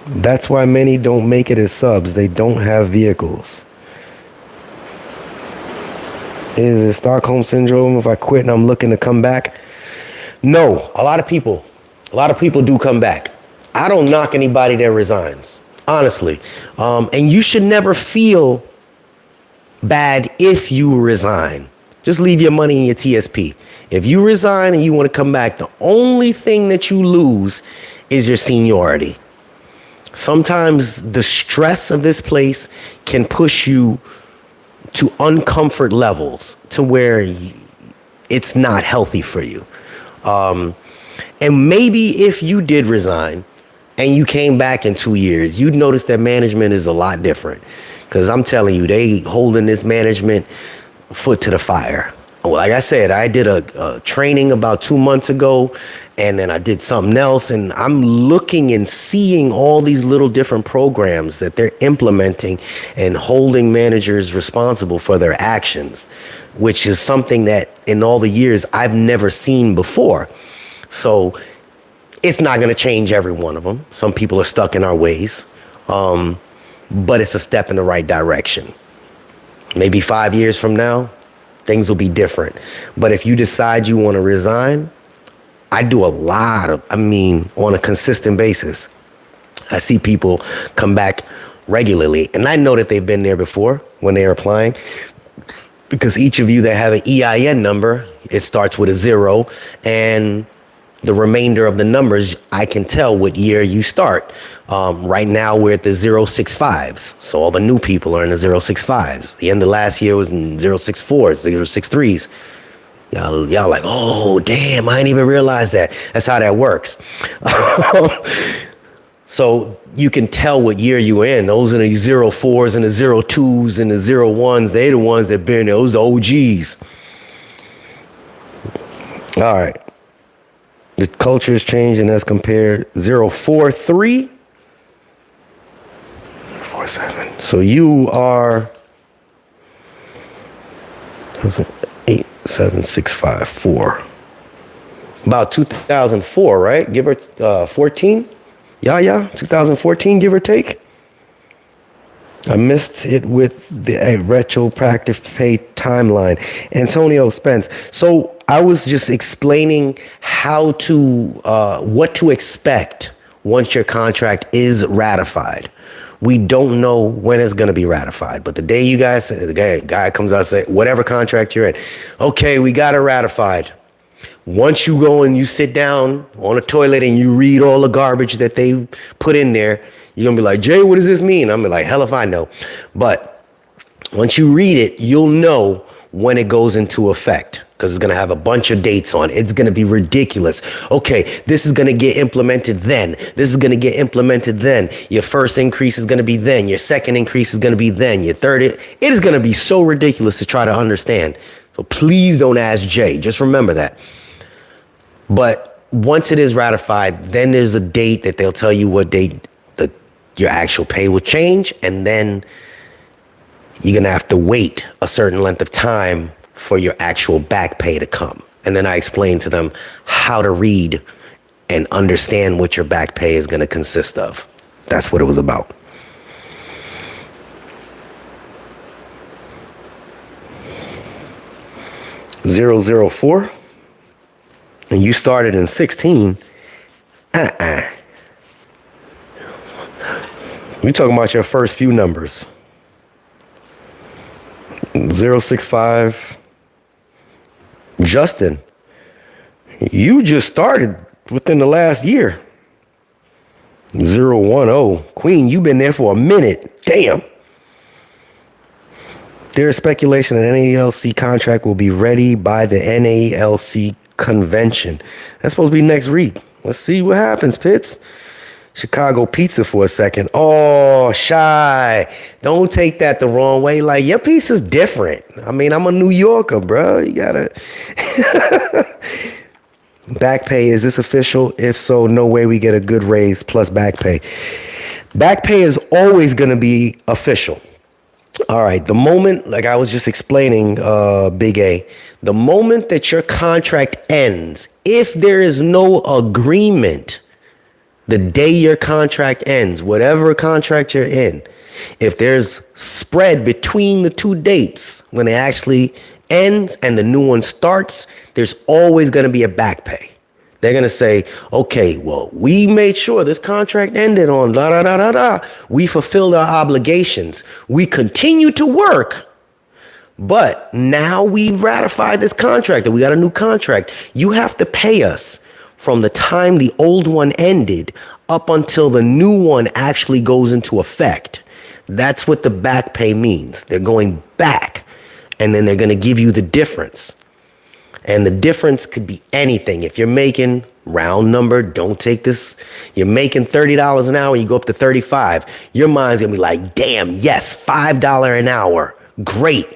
That's why many don't make it as subs. They don't have vehicles. Is it Stockholm Syndrome if I quit and I'm looking to come back? No, a lot of people do come back. I don't knock anybody that resigns, honestly. And you should never feel bad if you resign. Just leave your money in your TSP. If you resign and you want to come back, the only thing that you lose is your seniority. Sometimes the stress of this place can push you to uncomfort levels to where it's not healthy for you. And maybe if you did resign and you came back in 2 years, you'd notice that management is a lot different. Because I'm telling you, they holding this management foot to the fire. Like I said, I did a training about 2 months ago, and then I did something else, and I'm looking and seeing all these little different programs that they're implementing and holding managers responsible for their actions, which is something that in all the years I've never seen before. So it's not going to change every one of them. Some people are stuck in our ways, but it's a step in the right direction. Maybe 5 years from now, things will be different. But if you decide you want to resign, I do on a consistent basis. I see people come back regularly, and I know that they've been there before when they're applying, because each of you that have an EIN number, it starts with a 0, and the remainder of the numbers, I can tell what year you start. Right now, we're at the 065s. So all the new people are in the 065s. The end of last year was in 064s, 063s. Y'all like, oh, damn, I didn't even realize that. That's how that works. So you can tell what year you're in. Those are the 04s and the 02s and the 01s. They're the ones that been there. Those are the OGs. All right. The culture is changing as compared 043. 47. So you are 87654. About 2004, right? Give her 14. Yeah, 2014, give or take. I missed it with the retroactive pay timeline. Antonio Spence. So I was just explaining how to, what to expect once your contract is ratified. We don't know when it's going to be ratified, but the day you guys, the guy comes out and say, whatever contract you're in, okay, we got it ratified. Once you go and you sit down on a toilet and you read all the garbage that they put in there, you're going to be like, Jay, what does this mean? I'm like, hell if I know. But once you read it, you'll know when it goes into effect, because it's going to have a bunch of dates on it. It's going to be ridiculous. Okay, this is going to get implemented then. This is going to get implemented then. Your first increase is going to be then. Your second increase is going to be then. Your third, it is going to be so ridiculous to try to understand. So please don't ask Jay. Just remember that. But once it is ratified, then there's a date that they'll tell you what date your actual pay will change, and then you're going to have to wait a certain length of time for your actual back pay to come. And then I explained to them how to read and understand what your back pay is going to consist of. That's what it was about. .004, and you started in 16. We're talking about your first few numbers. 065. Justin, you just started within the last year. 010. Queen, you've been there for a minute. Damn. There is speculation that NALC contract will be ready by the NALC convention. That's supposed to be next week. Let's see what happens, Pitts. Chicago pizza for a second. Oh, Shy. Don't take that the wrong way. Like, your pizza's different. I mean, I'm a New Yorker, bro. You gotta... Back pay, is this official? If so, no way we get a good raise plus back pay. Back pay is always going to be official. All right. The moment, like I was just explaining, Big A, the moment that your contract ends, if there is no agreement, the day your contract ends, whatever contract you're in, if there's spread between the two dates when it actually ends and the new one starts, there's always going to be a back pay. They're going to say, okay, well, we made sure this contract ended on da da da da da. We fulfilled our obligations. We continue to work. But now we've ratified this contract, and we got a new contract. You have to pay us from the time the old one ended up until the new one actually goes into effect. That's what the back pay means. They're going back, and then they're going to give you the difference. And the difference could be anything. If you're making, round number, don't take this, you're making $30 an hour, you go up to 35, your mind's going to be like, damn, yes, $5 an hour. Great.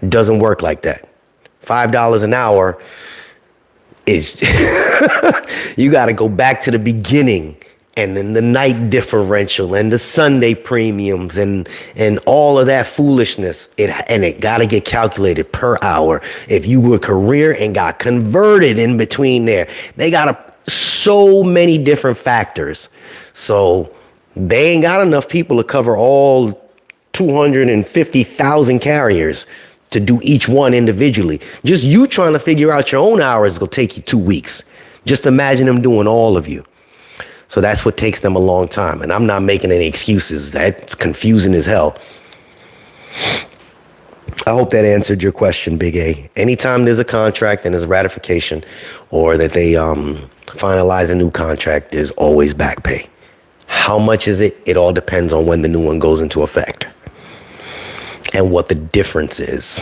Doesn't work like that. $5 an hour is, you got to go back to the beginning, and then the night differential and the Sunday premiums and all of that foolishness. It got to get calculated per hour. If you were career and got converted in between there, they got so many different factors. So they ain't got enough people to cover all 250,000 carriers to do each one individually. Just you trying to figure out your own hours will take you 2 weeks. Just imagine them doing all of you. So that's what takes them a long time. And I'm not making any excuses. That's confusing as hell. I hope that answered your question, Big A. Anytime there's a contract and there's a ratification, or that they finalize a new contract, there's always back pay. How much is it? It all depends on when the new one goes into effect and what the difference is.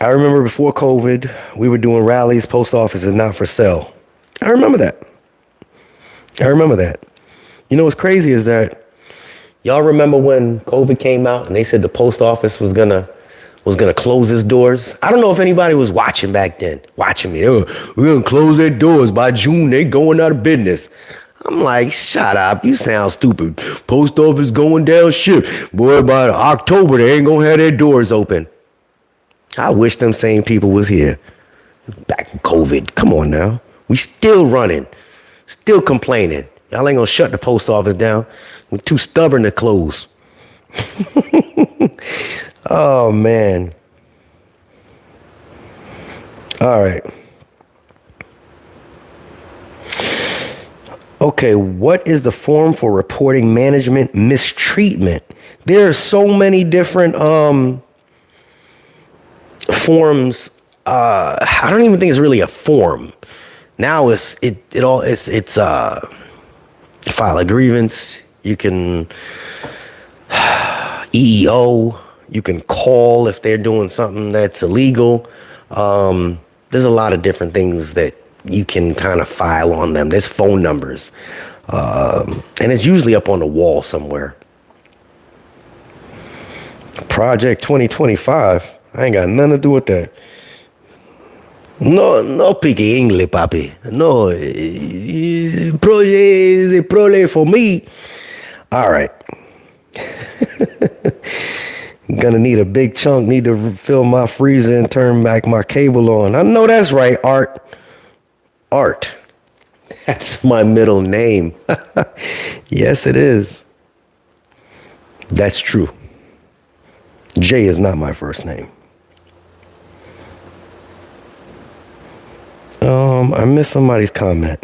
I remember before COVID, we were doing rallies, post office is not for sale. I remember that. You know what's crazy is that y'all remember when COVID came out and they said the post office was gonna close its doors? I don't know if anybody was watching back then, watching me. We're gonna close their doors by June. They going out of business. I'm like, shut up. You sound stupid. Post office going down ship. Boy, by October, they ain't gonna have their doors open. I wish them same people was here back in COVID. Come on now. We still running, still complaining. Y'all ain't gonna shut the post office down. We're too stubborn to close. Oh, man. All right. Okay, what is the form for reporting management mistreatment? There are so many different forms. I don't even think it's really a form. Now it's file a grievance. You can EEO. You can call if they're doing something that's illegal. There's a lot of different things that you can kind of file on them. There's phone numbers, and it's usually up on the wall somewhere. Project 2025. I ain't got nothing to do with that. No pique English, papi. No, project is a project for me. All right. Gonna need a big chunk. Need to fill my freezer and turn back my cable on. I know that's right, Art. Art. That's my middle name. Yes, it is. That's true. Jay is not my first name. I missed somebody's comment.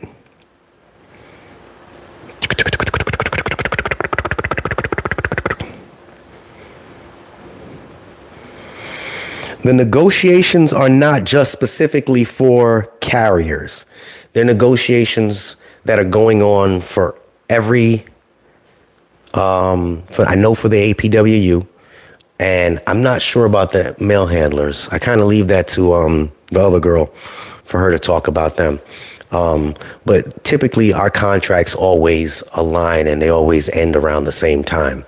The negotiations are not just specifically for carriers. They're negotiations that are going on for every I know for the APWU, and I'm not sure about the mail handlers. I kind of leave that to the other girl for her to talk about them. But typically our contracts always align and they always end around the same time.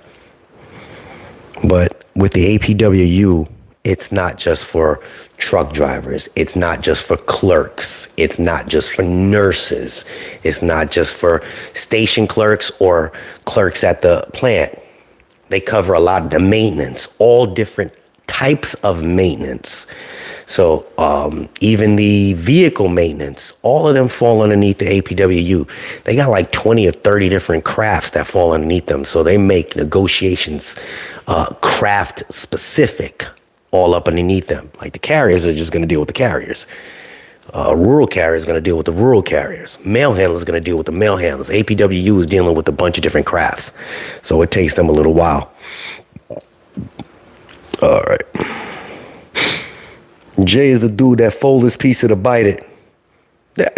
But with the APWU, it's not just for truck drivers. It's not just for clerks. It's not just for nurses. It's not just for station clerks or clerks at the plant. They cover a lot of the maintenance, all different types of maintenance. So even the vehicle maintenance, all of them fall underneath the APWU. They got like 20 or 30 different crafts that fall underneath them. So they make negotiations craft specific all up underneath them. Like the carriers are just going to deal with the carriers. Rural carrier is going to deal with the rural carriers. Mail handler is going to deal with the mail handlers. APWU is dealing with a bunch of different crafts. So it takes them a little while. All right. Jay is the dude that folds his pizza to bite it.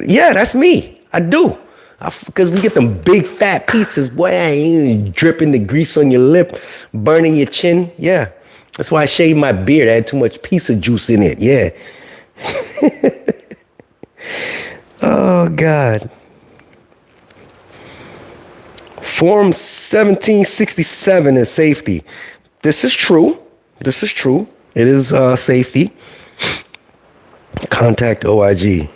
Yeah, that's me. I do. Because we get them big fat pizzas, boy, dripping the grease on your lip, burning your chin. Yeah. That's why I shaved my beard. I had too much pizza juice in it. Yeah. Oh, God. Form 1767 is safety. This is true. This is true. It is safety. Contact OIG.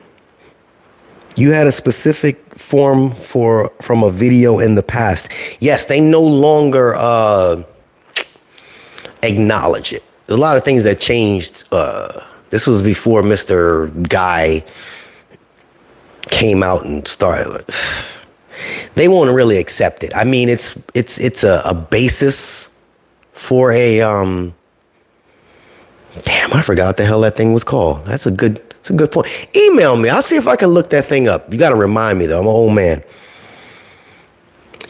You had a specific form from a video in the past. Yes, they no longer acknowledge it. There's a lot of things that changed. This was before Mr. Guy came out and started. They won't really accept it. I mean, it's a basis for a damn, I forgot what the hell that thing was called. It's a good point. Email me. I'll see if I can look that thing up. You got to remind me, though. I'm an old man.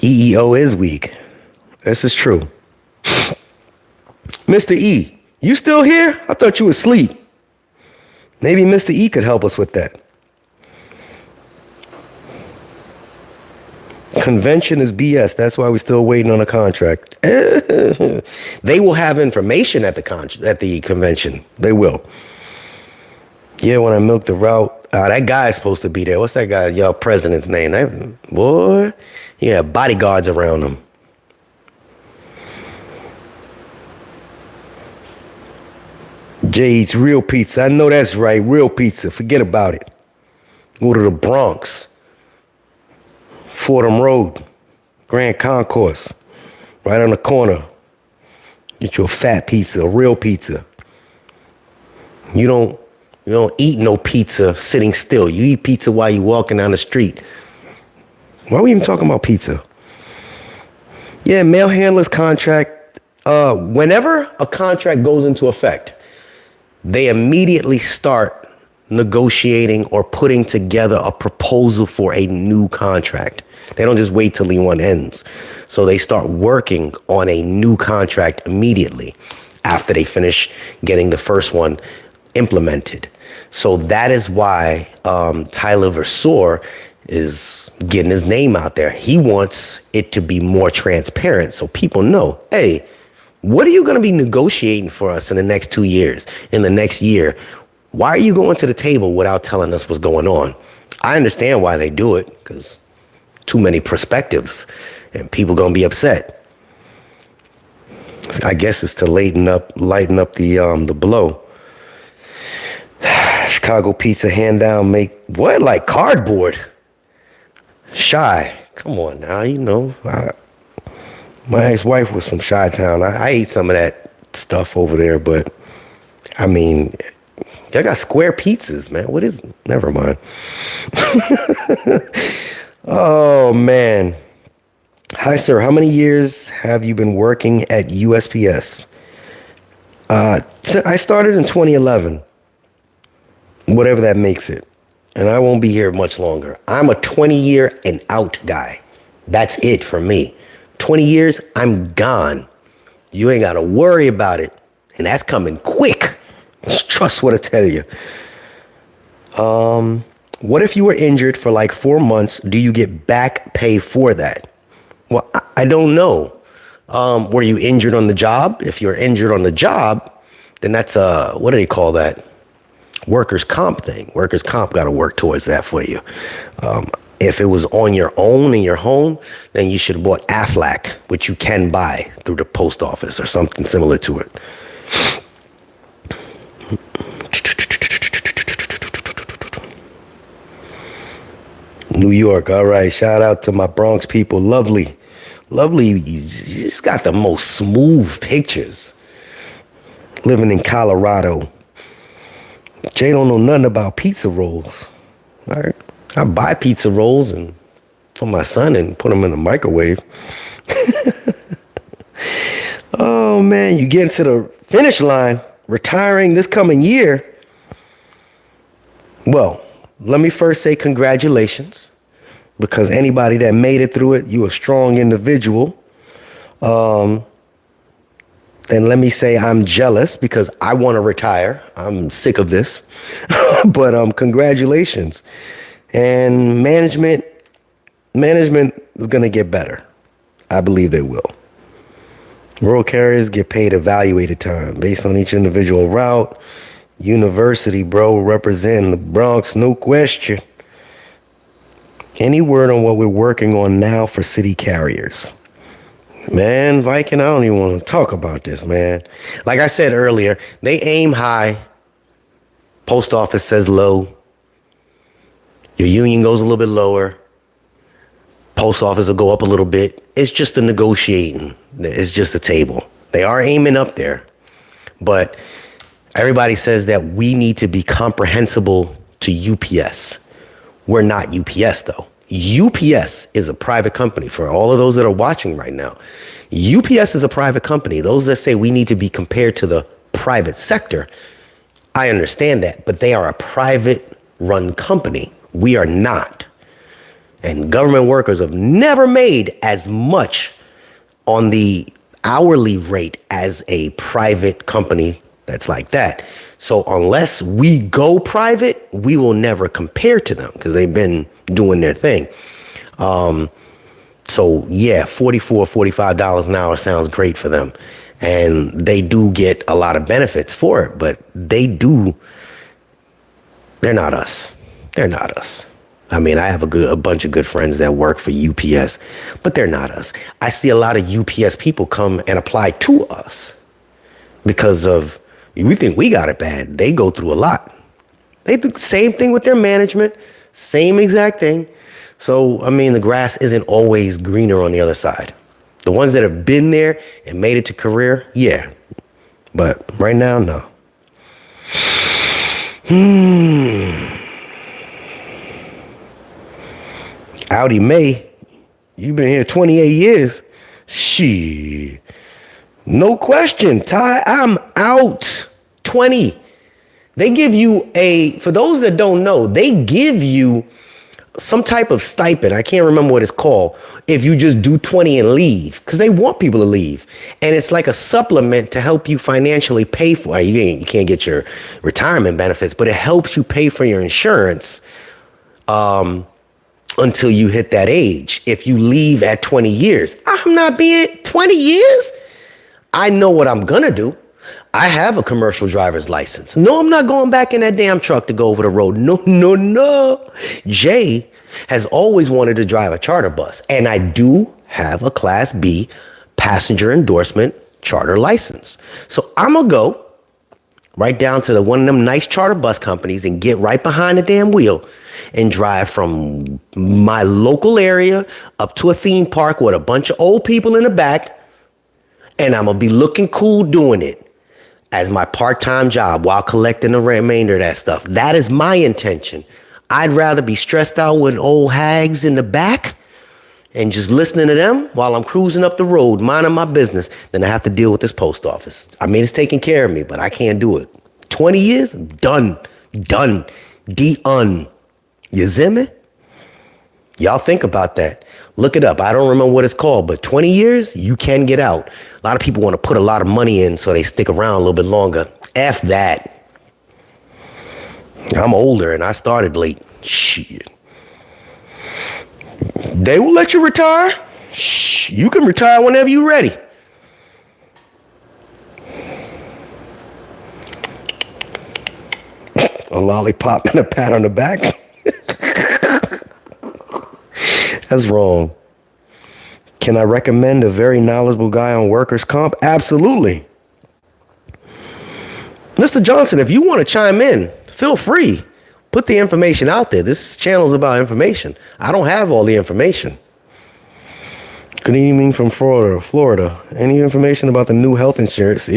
EEO is weak. This is true. Mr. E, you still here? I thought you were asleep. Maybe Mr. E could help us with that. Convention is BS. That's why we're still waiting on a contract. They will have information at the convention. They will. Yeah, when I milk the route, that guy is supposed to be there. What's that guy, y'all president's name? Boy, yeah, bodyguards around him. Jay eats real pizza. I know that's right. Real pizza. Forget about it. Go to the Bronx. Fordham Road, Grand Concourse, right on the corner. Get you a fat pizza, a real pizza. You don't eat no pizza sitting still. You eat pizza while you're walking down the street. Why are we even talking about pizza? Yeah, mail handler's contract. Whenever a contract goes into effect, they immediately start negotiating or putting together a proposal for a new contract. They don't just wait till the one ends. So they start working on a new contract immediately after they finish getting the first one implemented. So that is why Tyler Versor is getting his name out there. He wants it to be more transparent so people know, hey, what are you going to be negotiating for us in the next 2 years, in the next year? Why are you going to the table without telling us what's going on? I understand why they do it, because too many perspectives and people going to be upset. I guess it's to lighten up the blow. Chicago pizza hand down make what, like cardboard? Shy. Come on now, you know. My ex-wife was from Chi-Town. I ate some of that stuff over there, but I mean, y'all got square pizzas, man. What is it? Never mind. Oh, man. Hi, sir. How many years have you been working at USPS? I started in 2011, whatever that makes it. And I won't be here much longer. I'm a 20-year and out guy. That's it for me. 20 years, I'm gone. You ain't got to worry about it. And that's coming quick. Just trust what I tell you. What if you were injured for like 4 months? Do you get back pay for that? Well, I don't know. Were you injured on the job? If you're injured on the job, then that's what do they call that? Workers' comp thing. Workers' comp got to work towards that for you. If it was on your own in your home, then you should have bought AFLAC, which you can buy through the post office or something similar to it. New York, all right. Shout out to my Bronx people. Lovely. You just got the most smooth pictures. Living in Colorado. Jay don't know nothing about pizza rolls. All right. I buy pizza rolls and for my son and put them in the microwave. Oh, man, you get to the finish line, retiring this coming year. Well, let me first say congratulations, because anybody that made it through it, you a strong individual. Then let me say I'm jealous because I want to retire. I'm sick of this. But congratulations. And management is going to get better. I believe they will. Rural carriers get paid evaluated time based on each individual route. University, bro, representing the Bronx, no question. Any word on what we're working on now for city carriers? Man, Viking, I don't even want to talk about this, man. Like I said earlier, they aim high. Post office says low. Your union goes a little bit lower. Post office will go up a little bit. It's just a negotiating. It's just a table. They are aiming up there. But everybody says that we need to be comprehensible to UPS. We're not UPS, though. UPS is a private company. For all of those that are watching right now, UPS is a private company. Those that say we need to be compared to the private sector, I understand that, but they are a private run company. We are not. And government workers have never made as much on the hourly rate as a private company that's like that. So unless we go private, we will never compare to them because they've been doing their thing. So yeah, $44, $45 an hour sounds great for them. And they do get a lot of benefits for it, but they're not us. They're not us. I mean, I have a bunch of good friends that work for UPS, but they're not us. I see a lot of UPS people come and apply to us because of, we think we got it bad. They go through a lot. They do the same thing with their management, same exact thing. So, I mean, the grass isn't always greener on the other side. The ones that have been there and made it to career, yeah. But right now, no. Howdy, May. You've been here 28 years. Shit. No question, Ty. I'm out. 20. They give you for those that don't know, they give you some type of stipend. I can't remember what it's called. If you just do 20 and leave, because they want people to leave. And it's like a supplement to help you financially pay for it. You can't get your retirement benefits, but it helps you pay for your insurance until you hit that age. If you leave at 20 years, I'm not being 20 years. I know what I'm going to do. I have a commercial driver's license. No, I'm not going back in that damn truck to go over the road. No. Jay has always wanted to drive a charter bus, and I do have a Class B passenger endorsement charter license. So I'm going to go right down to one of them nice charter bus companies and get right behind the damn wheel and drive from my local area up to a theme park with a bunch of old people in the back, and I'm going to be looking cool doing it as my part-time job while collecting the remainder of that stuff. That is my intention. I'd rather be stressed out with old hags in the back and just listening to them while I'm cruising up the road, minding my business, than I have to deal with this post office. I mean, it's taking care of me, but I can't do it. 20 years? Done. Done. You see me? Y'all think about that. Look it up. I don't remember what it's called, but 20 years, you can get out. A lot of people want to put a lot of money in so they stick around a little bit longer. F that. I'm older and I started late. Shit. They will let you retire. Shh. You can retire whenever you're ready. A lollipop and a pat on the back? That's wrong. Can I recommend a very knowledgeable guy on workers' comp? Absolutely. Mr. Johnson, if you want to chime in, feel free. Put the information out there. This channel is about information. I don't have all the information. Good evening from Florida. Any information about the new health insurance,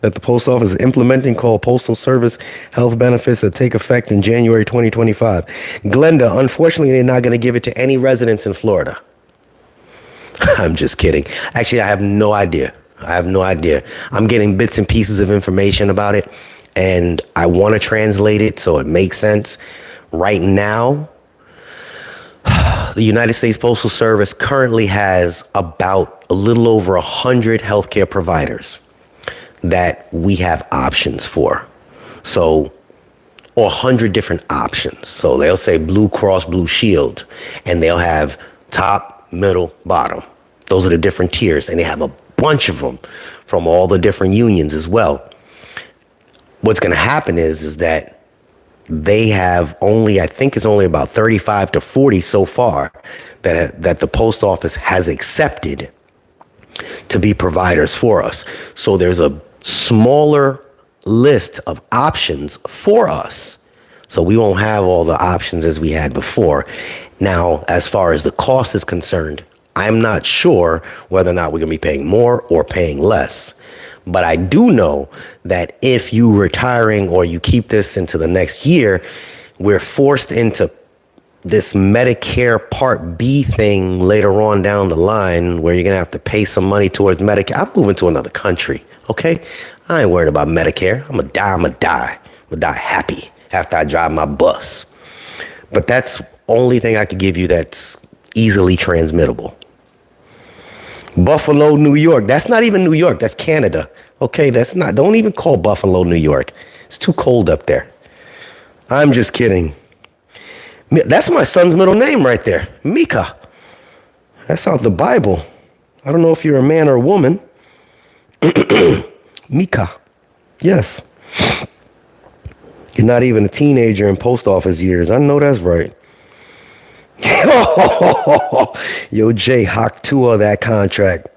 that the post office is implementing called Postal Service Health Benefits that take effect in January 2025? Glenda, unfortunately, they're not going to give it to any residents in Florida. I'm just kidding. Actually, I have no idea. I'm getting bits and pieces of information about it, and I want to translate it so it makes sense. Right now, the United States Postal Service currently has about a little over 100 healthcare providers that we have options for. So, or 100 different options. So they'll say Blue Cross Blue Shield, and they'll have top, middle, bottom. Those are the different tiers, and they have a bunch of them from all the different unions as well. What's going to happen is that they have only, I think it's only about 35 to 40 so far that the post office has accepted to be providers for us. So there's a smaller list of options for us. So we won't have all the options as we had before. Now, as far as the cost is concerned, I'm not sure whether or not we're going to be paying more or paying less. But I do know that if you retiring or you keep this into the next year, we're forced into this Medicare Part B thing later on down the line where you're going to have to pay some money towards Medicare. I'm moving to another country, okay? I ain't worried about Medicare. I'm going to die happy after I drive my bus. But that's the only thing I could give you that's easily transmittable. Buffalo, New York. That's not even New York. That's Canada. Okay, don't even call Buffalo, New York. It's too cold up there. I'm just kidding. That's my son's middle name right there, Mika. That's out the Bible. I don't know if you're a man or a woman. Mika. Yes. You're not even a teenager in post office years. I know that's right. Yo, Jay, hock two of that contract.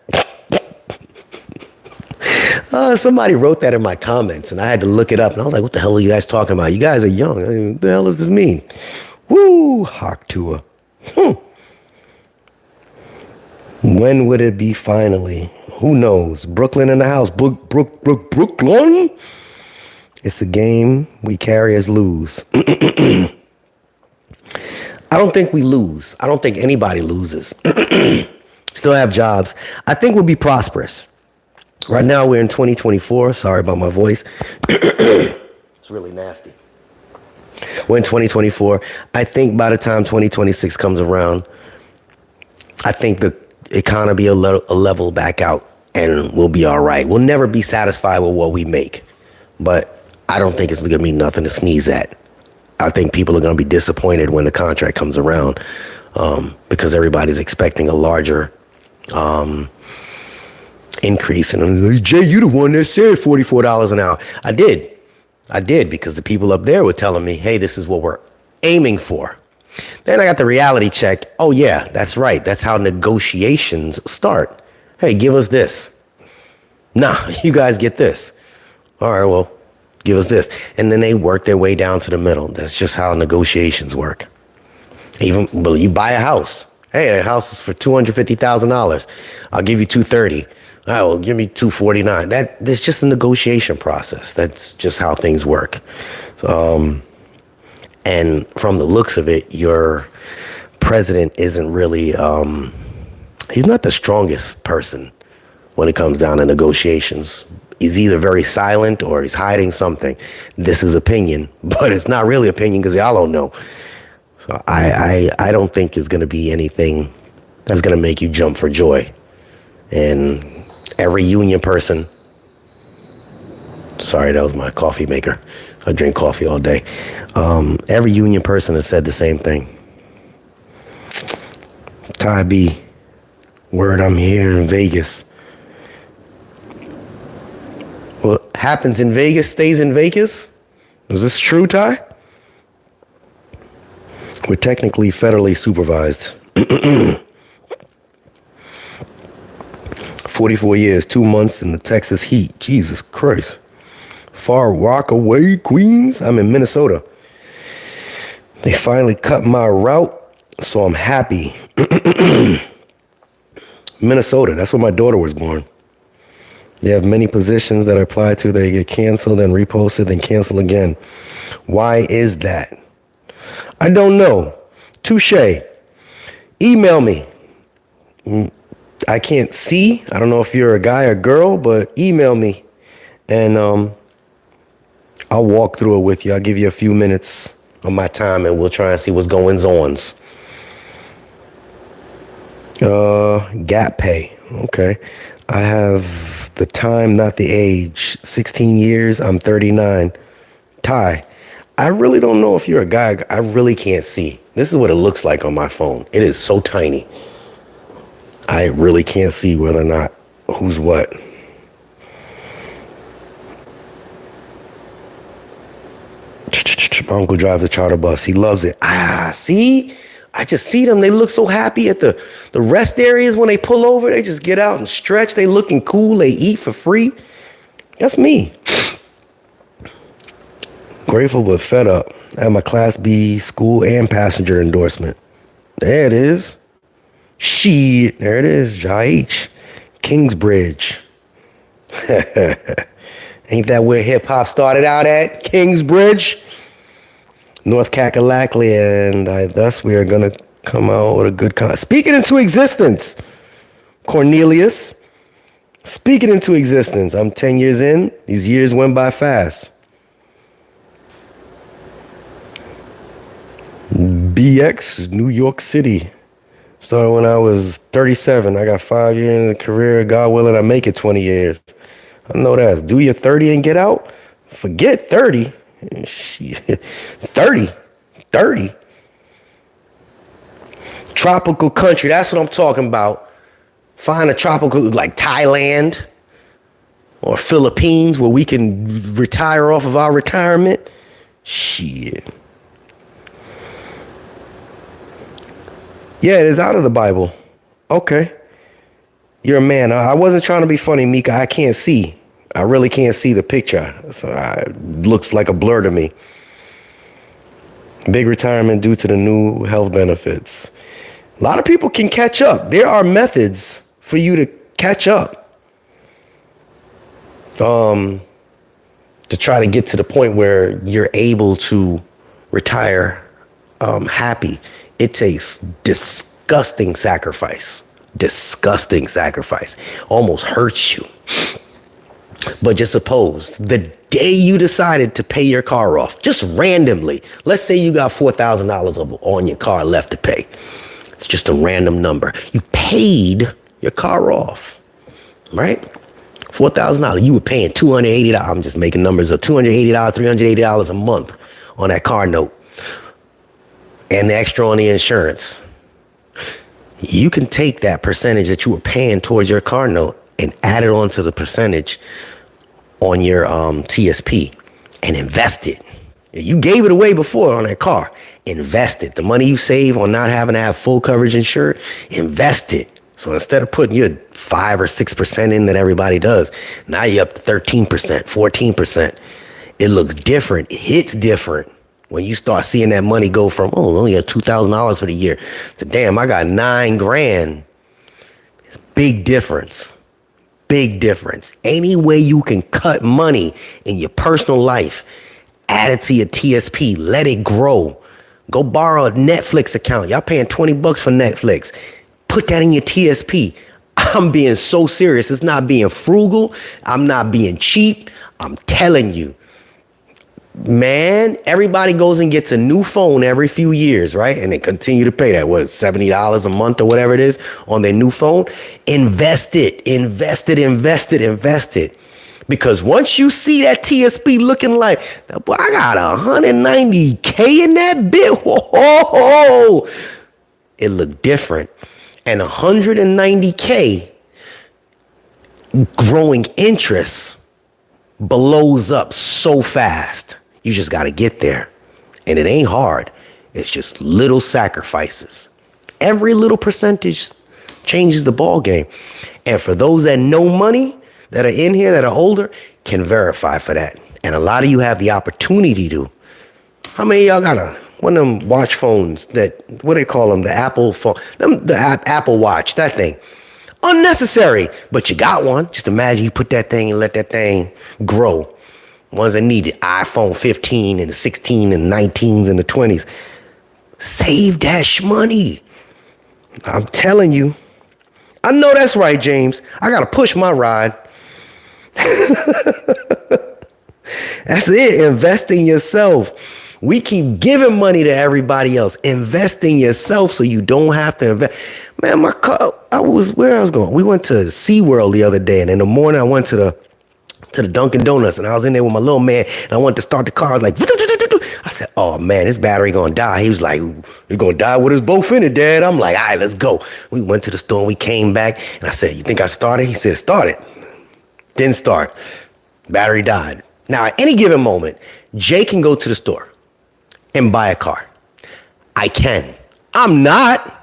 Somebody wrote that in my comments, and I had to look it up, and I was like, what the hell are you guys talking about? You guys are young. I mean, what the hell does this mean? Woo, hock Tua. When would it be finally? Who knows? Brooklyn in the house. Brooklyn? It's a game we carriers lose. I don't think we lose. I don't think anybody loses. Still have jobs. I think we'll be prosperous. Right now we're in 2024. Sorry about my voice. It's really nasty. We're in 2024. I think by the time 2026 comes around, I think the economy will level back out and we'll be all right. We'll never be satisfied with what we make, but I don't think it's going to be nothing to sneeze at. I think people are going to be disappointed when the contract comes around because everybody's expecting a larger increase. And like, Jay, you the one that said $44 an hour. I did because the people up there were telling me, hey, this is what we're aiming for. Then I got the reality check. Oh, yeah, that's right. That's how negotiations start. Hey, give us this. Nah, you guys get this. All right, well, give us this. And then they work their way down to the middle. That's just how negotiations work. Well, you buy a house. Hey, the house is for $250,000. I'll give you $230,000. All right, well, give me $249,000. That's just a negotiation process. That's just how things work. And from the looks of it, your president isn't really, he's not the strongest person when it comes down to negotiations. He's either very silent or he's hiding something. This is opinion, but it's not really opinion because y'all don't know. So I don't think it's going to be anything that's going to make you jump for joy. And every union person, sorry, that was my coffee maker. I drink coffee all day. Every union person has said the same thing. Ty B, word, I'm here in Vegas. What happens in Vegas stays in Vegas? Is this true, Ty? We're technically federally supervised. 44 years, 2 months in the Texas heat. Jesus Christ. Far Rockaway, Queens. I'm in Minnesota. They finally cut my route, so I'm happy. Minnesota, that's where my daughter was born. They have many positions that I apply to. They get canceled, then reposted, then canceled again. Why is that? I don't know. Touche. Email me. I can't see. I don't know if you're a guy or girl, but email me. And I'll walk through it with you. I'll give you a few minutes of my time and we'll try and see what's going on. BACKPAY. Okay. I have the time, not the age. 16 years. I'm 39. Ty. I really don't know if you're a guy. I really can't see. This is what it looks like on my phone. It is so tiny. I really can't see whether or not who's what. My uncle drives a charter bus. He loves it. See? I just see them. They look so happy at the rest areas when they pull over. They just get out and stretch. They looking cool. They eat for free. That's me. Grateful but fed up. I have my Class B school and passenger endorsement. There it is. Shit. There it is. J.H. Kingsbridge. Ain't that where hip-hop started out at? Kingsbridge? North Kakalakli, and thus we are going to come out with a good Speak it into existence, Cornelius. Speak it into existence. I'm 10 years in. These years went by fast. BX, New York City. Started when I was 37. I got 5 years in the career. God willing, I make it 20 years. I know that. Do your 30 and get out? Forget 30. Shit. 30. Tropical country. That's what I'm talking about. Find a tropical like Thailand or Philippines where we can retire off of our retirement. Shit. Yeah, it is out of the Bible. Okay. You're a man. I wasn't trying to be funny, Mika. I can't see. I really can't see the picture. So it looks like a blur to me. Big retirement due to the new health benefits. A lot of people can catch up. There are methods for you to catch up. To try to get to the point where you're able to retire happy. It takes disgusting sacrifice. Disgusting sacrifice. Almost hurts you. But just suppose the day you decided to pay your car off, just randomly, let's say you got $4,000 on your car left to pay. It's just a random number. You paid your car off, right? $4,000. You were paying $280. I'm just making numbers up. $280, $380 a month on that car note. And the extra on the insurance. You can take that percentage that you were paying towards your car note and add it onto the percentage on your TSP and invest it. You gave it away before on that car. Invest it. The money you save on not having to have full coverage insured, invest it. So instead of putting your 5 or 6% in that everybody does, now you're up to 13%, 14%. It looks different. It hits different. When you start seeing that money go from, only got $2,000 for the year to, damn, I got $9,000. It's a big difference. Big difference. Any way you can cut money in your personal life, add it to your TSP, let it grow. Go borrow a Netflix account. Y'all paying $20 for Netflix. Put that in your TSP. I'm being so serious. It's not being frugal. I'm not being cheap. I'm telling you. Man, everybody goes and gets a new phone every few years, right? And they continue to pay that, $70 a month or whatever it is on their new phone. Invest it. Because once you see that TSP looking like, boy, I got $190K in that bit. Whoa, it looked different. And $190K growing interest blows up so fast. You just got to get there. And it ain't hard. It's just little sacrifices. Every little percentage changes the ball game. And for those that know money, that are in here, that are older, can verify for that. And a lot of you have the opportunity to. How many of y'all got one of them watch phones that, what do they call them? The Apple phone, Apple Watch, that thing. Unnecessary, but you got one. Just imagine you put that thing and let that thing grow. Ones that need it, iPhone 15 and the 16 and 19s and the 20s. Save that money. I'm telling you. I know that's right, James. I got to push my ride. That's it. Invest in yourself. We keep giving money to everybody else. Invest in yourself so you don't have to invest. Man, my car, where I was going. We went to SeaWorld the other day, and in the morning I went to the Dunkin' Donuts, and I was in there with my little man, and I wanted to start the car. I was like, I said, oh man, this battery gonna die. He was like, you're gonna die with us both in it, Dad. I'm like, all right, let's go. We went to the store and we came back, and I said, you think I started? He said, start it. Didn't start. Battery died. Now, at any given moment, Jay can go to the store and buy a car. I can. I'm not.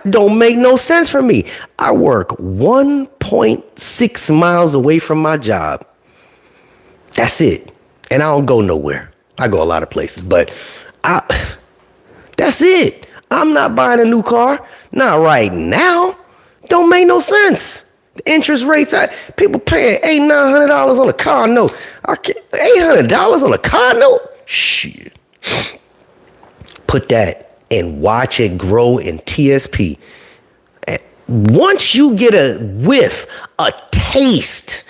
Don't make no sense for me. I work 1.6 miles away from my job. That's it. And I don't go nowhere. I go a lot of places, but that's it. I'm not buying a new car. Not right now. Don't make no sense. The interest rates, people paying $800-900 on a car note. $800 on a car note? Shit. Put that and watch it grow in TSP. Once you get a whiff, a taste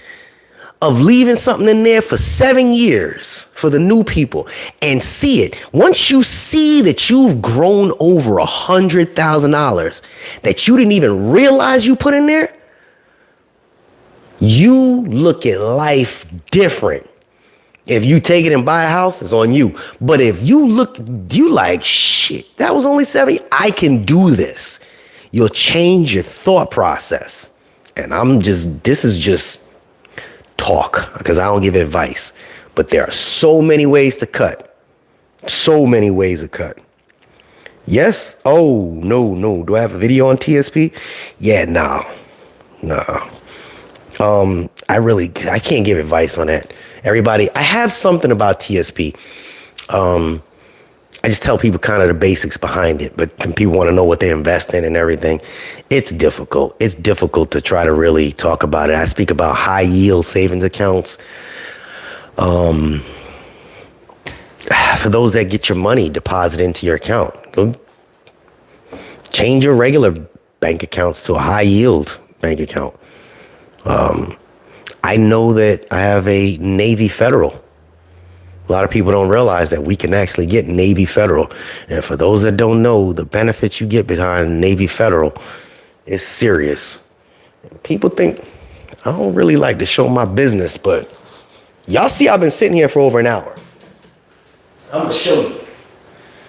of leaving something in there for 7 years for the new people and see it. Once you see that you've grown over $100,000 that you didn't even realize you put in there, you look at life different. If you take it and buy a house, it's on you. But if you look, you like, shit, that was only 7. I can do this. You'll change your thought process. And this is just talk, because I don't give advice. But there are so many ways to cut. So many ways to cut. Yes? Oh, no. Do I have a video on TSP? Yeah, no. I can't give advice on that. Everybody, I have something about TSP. I just tell people kind of the basics behind it, but people want to know what they invest in and everything. It's difficult. It's difficult to try to really talk about it. I speak about high yield savings accounts. For those that get your money deposited into your account, go change your regular bank accounts to a high yield bank account. I know that I have a Navy Federal. A lot of people don't realize that we can actually get Navy Federal. And for those that don't know, the benefits you get behind Navy Federal is serious. People think I don't really like to show my business, but y'all see I've been sitting here for over an hour. I'm going to show you.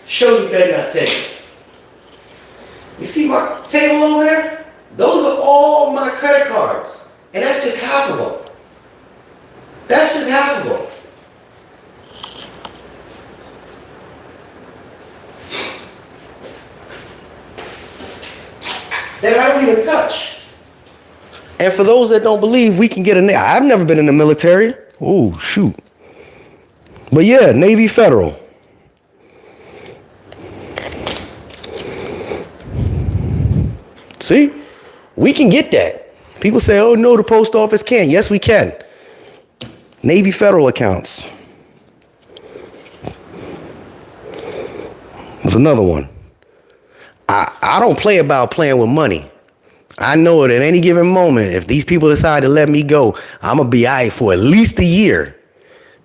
Show you better not tell you. You see my table over there? Those are all my credit cards. And that's just half of them. That's just half of them. That I don't even touch. And for those that don't believe, we can get I've never been in the military. Oh, shoot. But yeah, Navy Federal. See? We can get that. People say, oh, no, the post office can't. Yes, we can. Navy Federal accounts. There's another one. I don't play about playing with money. I know that at any given moment, if these people decide to let me go, I'm going to be all right for at least a year.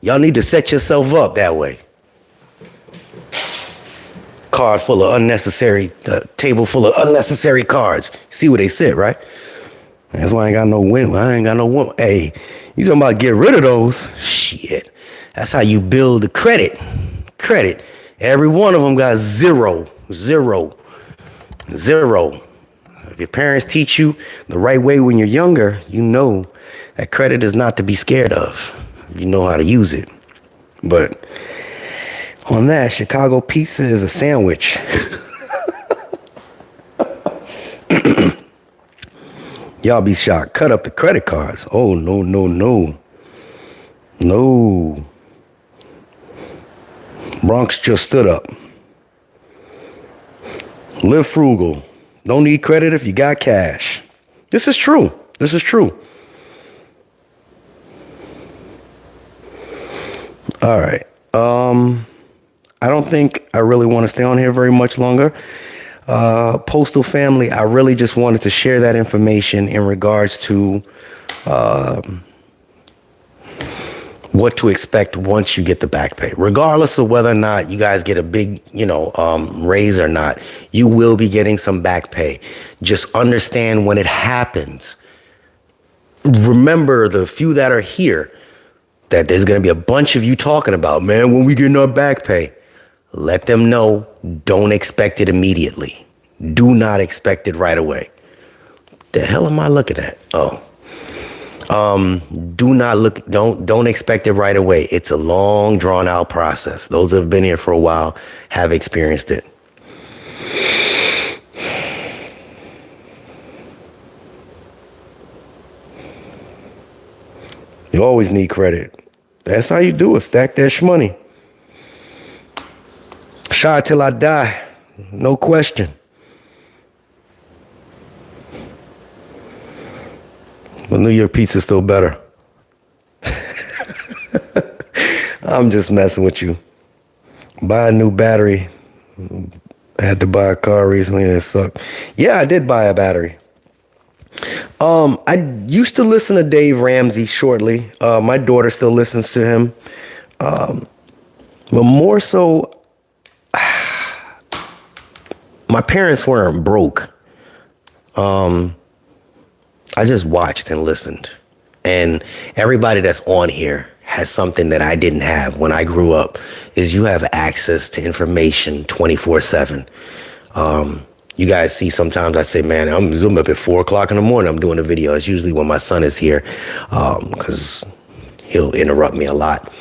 Y'all need to set yourself up that way. Card full of unnecessary, table full of unnecessary cards. See where they sit, right? That's why I ain't got no win. I ain't got no win. Hey, you talking about get rid of those? Shit. That's how you build the credit. Credit. Every one of them got zero. If your parents teach you the right way when you're younger, you know that credit is not to be scared of. You know how to use it. But On that, Chicago pizza is a sandwich. Y'all be shocked. Cut up the credit cards. Oh, no, no, no. No. Bronx just stood up. Live frugal. Don't need credit if you got cash. This is true. This is true. All right. I don't think I really want to stay on here very much longer. Postal family, I really just wanted to share that information in regards to what to expect once you get the back pay. Regardless of whether or not you guys get a big, raise or not, you will be getting some back pay. Just understand when it happens. Remember the few that are here that there's going to be a bunch of you talking about, man, when we getting our back pay. Let them know, don't expect it immediately. Do not expect it right away. The hell am I looking at? Oh. Don't expect it right away. It's a long, drawn out process. Those that have been here for a while have experienced it. You always need credit. That's how you do it. Stack that shmoney. Shy till I die. No question. But New York pizza's still better. I'm just messing with you. Buy a new battery. I had to buy a car recently and it sucked. Yeah, I did buy a battery. I used to listen to Dave Ramsey shortly. My daughter still listens to him. But more so, my parents weren't broke. I just watched and listened. And everybody that's on here has something that I didn't have when I grew up, is you have access to information 24/7. You guys see sometimes I say, man, I'm up at 4 o'clock in the morning. I'm doing a video. It's usually when my son is here because he'll interrupt me a lot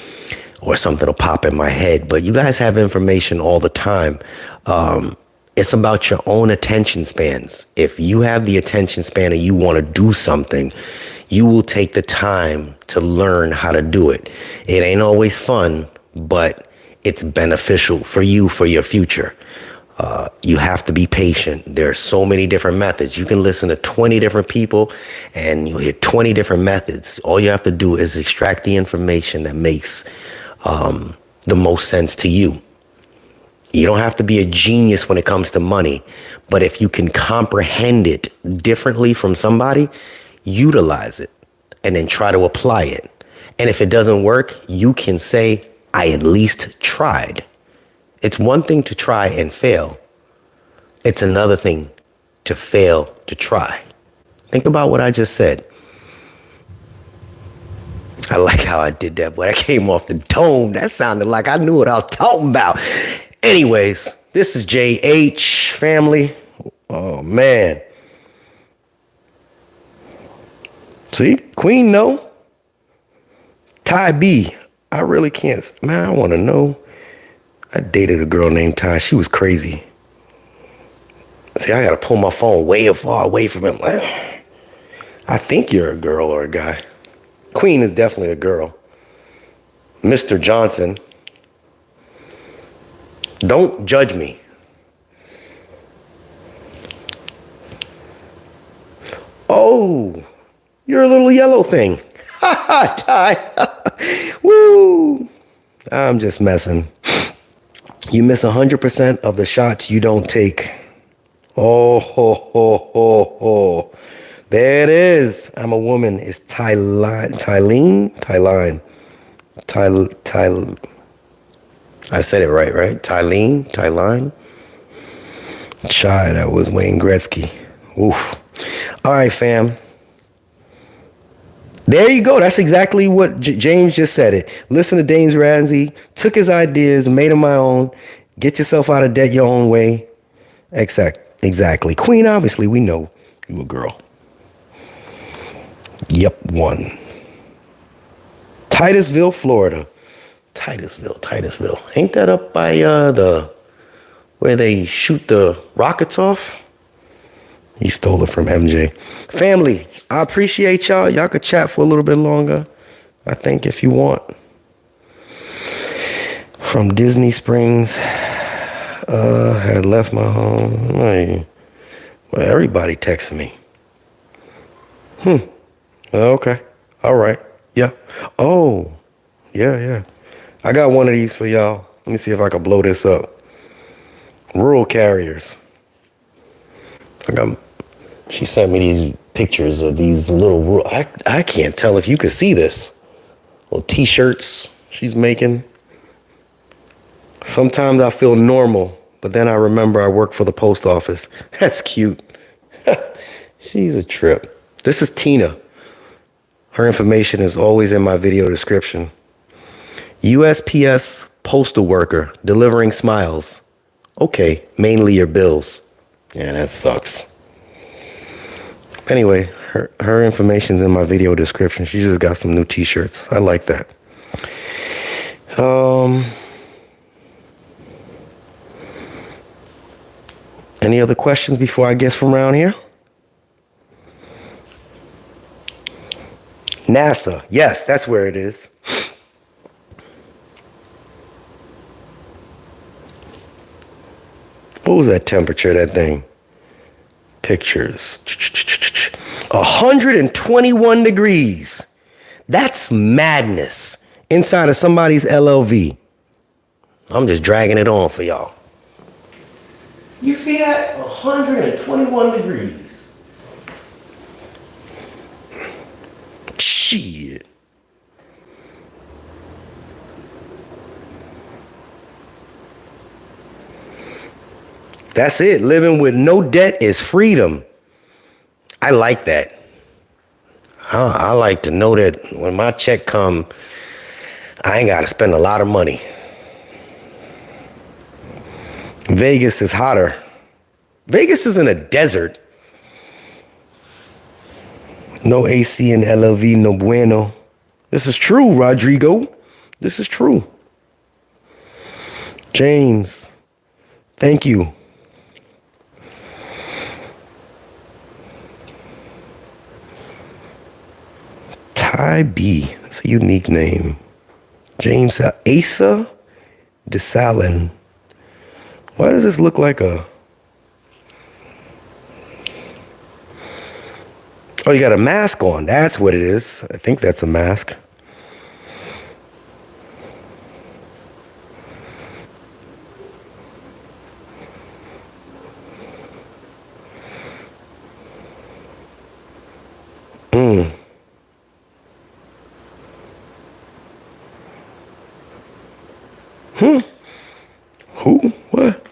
or something will pop in my head. But you guys have information all the time. It's about your own attention spans. If you have the attention span and you want to do something, you will take the time to learn how to do it. It ain't always fun, but it's beneficial for you, for your future. You have to be patient. There are so many different methods. You can listen to 20 different people and you'll hear 20 different methods. All you have to do is extract the information that makes the most sense to you. You don't have to be a genius when it comes to money, but if you can comprehend it differently from somebody, utilize it and then try to apply it. And if it doesn't work, you can say, I at least tried. It's one thing to try and fail. It's another thing to fail to try. Think about what I just said. I like how I did that, but I came off the dome. That sounded like I knew what I was talking about. Anyways, this is JH family. Oh, man. See? Queen, no. Ty B. I really can't. Man, I want to know. I dated a girl named Ty. She was crazy. See, I got to pull my phone way far away from him. I think you're a girl or a guy. Queen is definitely a girl. Mr. Johnson. Don't judge me. Oh, you're a little yellow thing. Ha ha, Ty. Woo. I'm just messing. You miss 100% of the shots you don't take. Oh, ho, ho, ho, ho. There it is. I'm a woman. It's Tyline. I said it right? Tyline? Shy, that was Wayne Gretzky. Oof. All right, fam. There you go. That's exactly what James just said it. Listen to James Ramsey, took his ideas, made them my own. Get yourself out of debt your own way. Exactly. Queen, obviously, we know you a girl. Yep, one. Titusville, Florida. Titusville. Ain't that up by where they shoot the rockets off? He stole it from MJ. Family, I appreciate y'all. Y'all could chat for a little bit longer, I think, if you want. From Disney Springs, had left my home. Hey, well, everybody texting me. Okay. All right. Yeah. Oh, yeah. I got one of these for y'all. Let me see if I can blow this up. Rural carriers. She sent me these pictures of these little rural. I can't tell if you could see this. Little t-shirts she's making. Sometimes I feel normal, but then I remember I work for the post office. That's cute. She's a trip. This is Tina. Her information is always in my video description. USPS postal worker delivering smiles. Okay, mainly your bills. Yeah, that sucks. Anyway, her information's in my video description. She just got some new t-shirts. I like that. Any other questions before I guess from around here? NASA. Yes, that's where it is. What was that temperature, that thing? Pictures. 121 degrees. That's madness inside of somebody's LLV. I'm just dragging it on for y'all. You see that? 121 degrees. Shit. That's it. Living with no debt is freedom. I like that. I like to know that when my check come, I ain't got to spend a lot of money. Vegas is hotter. Vegas is in a desert. No AC in LLV, no bueno. This is true, Rodrigo. This is true. James, thank you. Ty B. That's a unique name. James Asa DeSalin. Why does this look like a... Oh, you got a mask on. That's what it is. I think that's a mask. Who? What?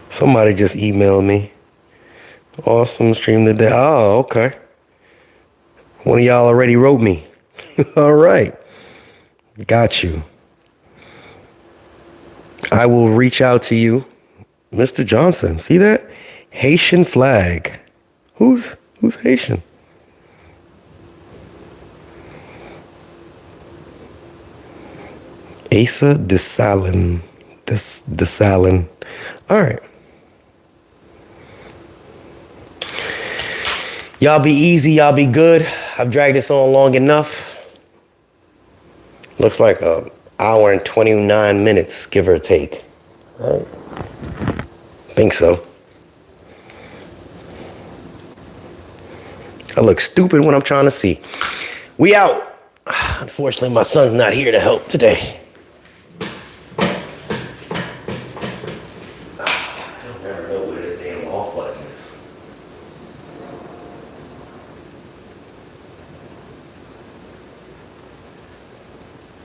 Somebody just emailed me. Awesome stream today. Oh, okay. One of y'all already wrote me. All right. Got you. I will reach out to you. Mr. Johnson, see that? Haitian flag. Who's Haitian? Asa DeSalin. DeSalin. All right. Y'all be easy. Y'all be good. I've dragged this on long enough. Looks like an hour and 29 minutes, give or take. All right. Think so. I look stupid when I'm trying to see. We out. Unfortunately, my son's not here to help today.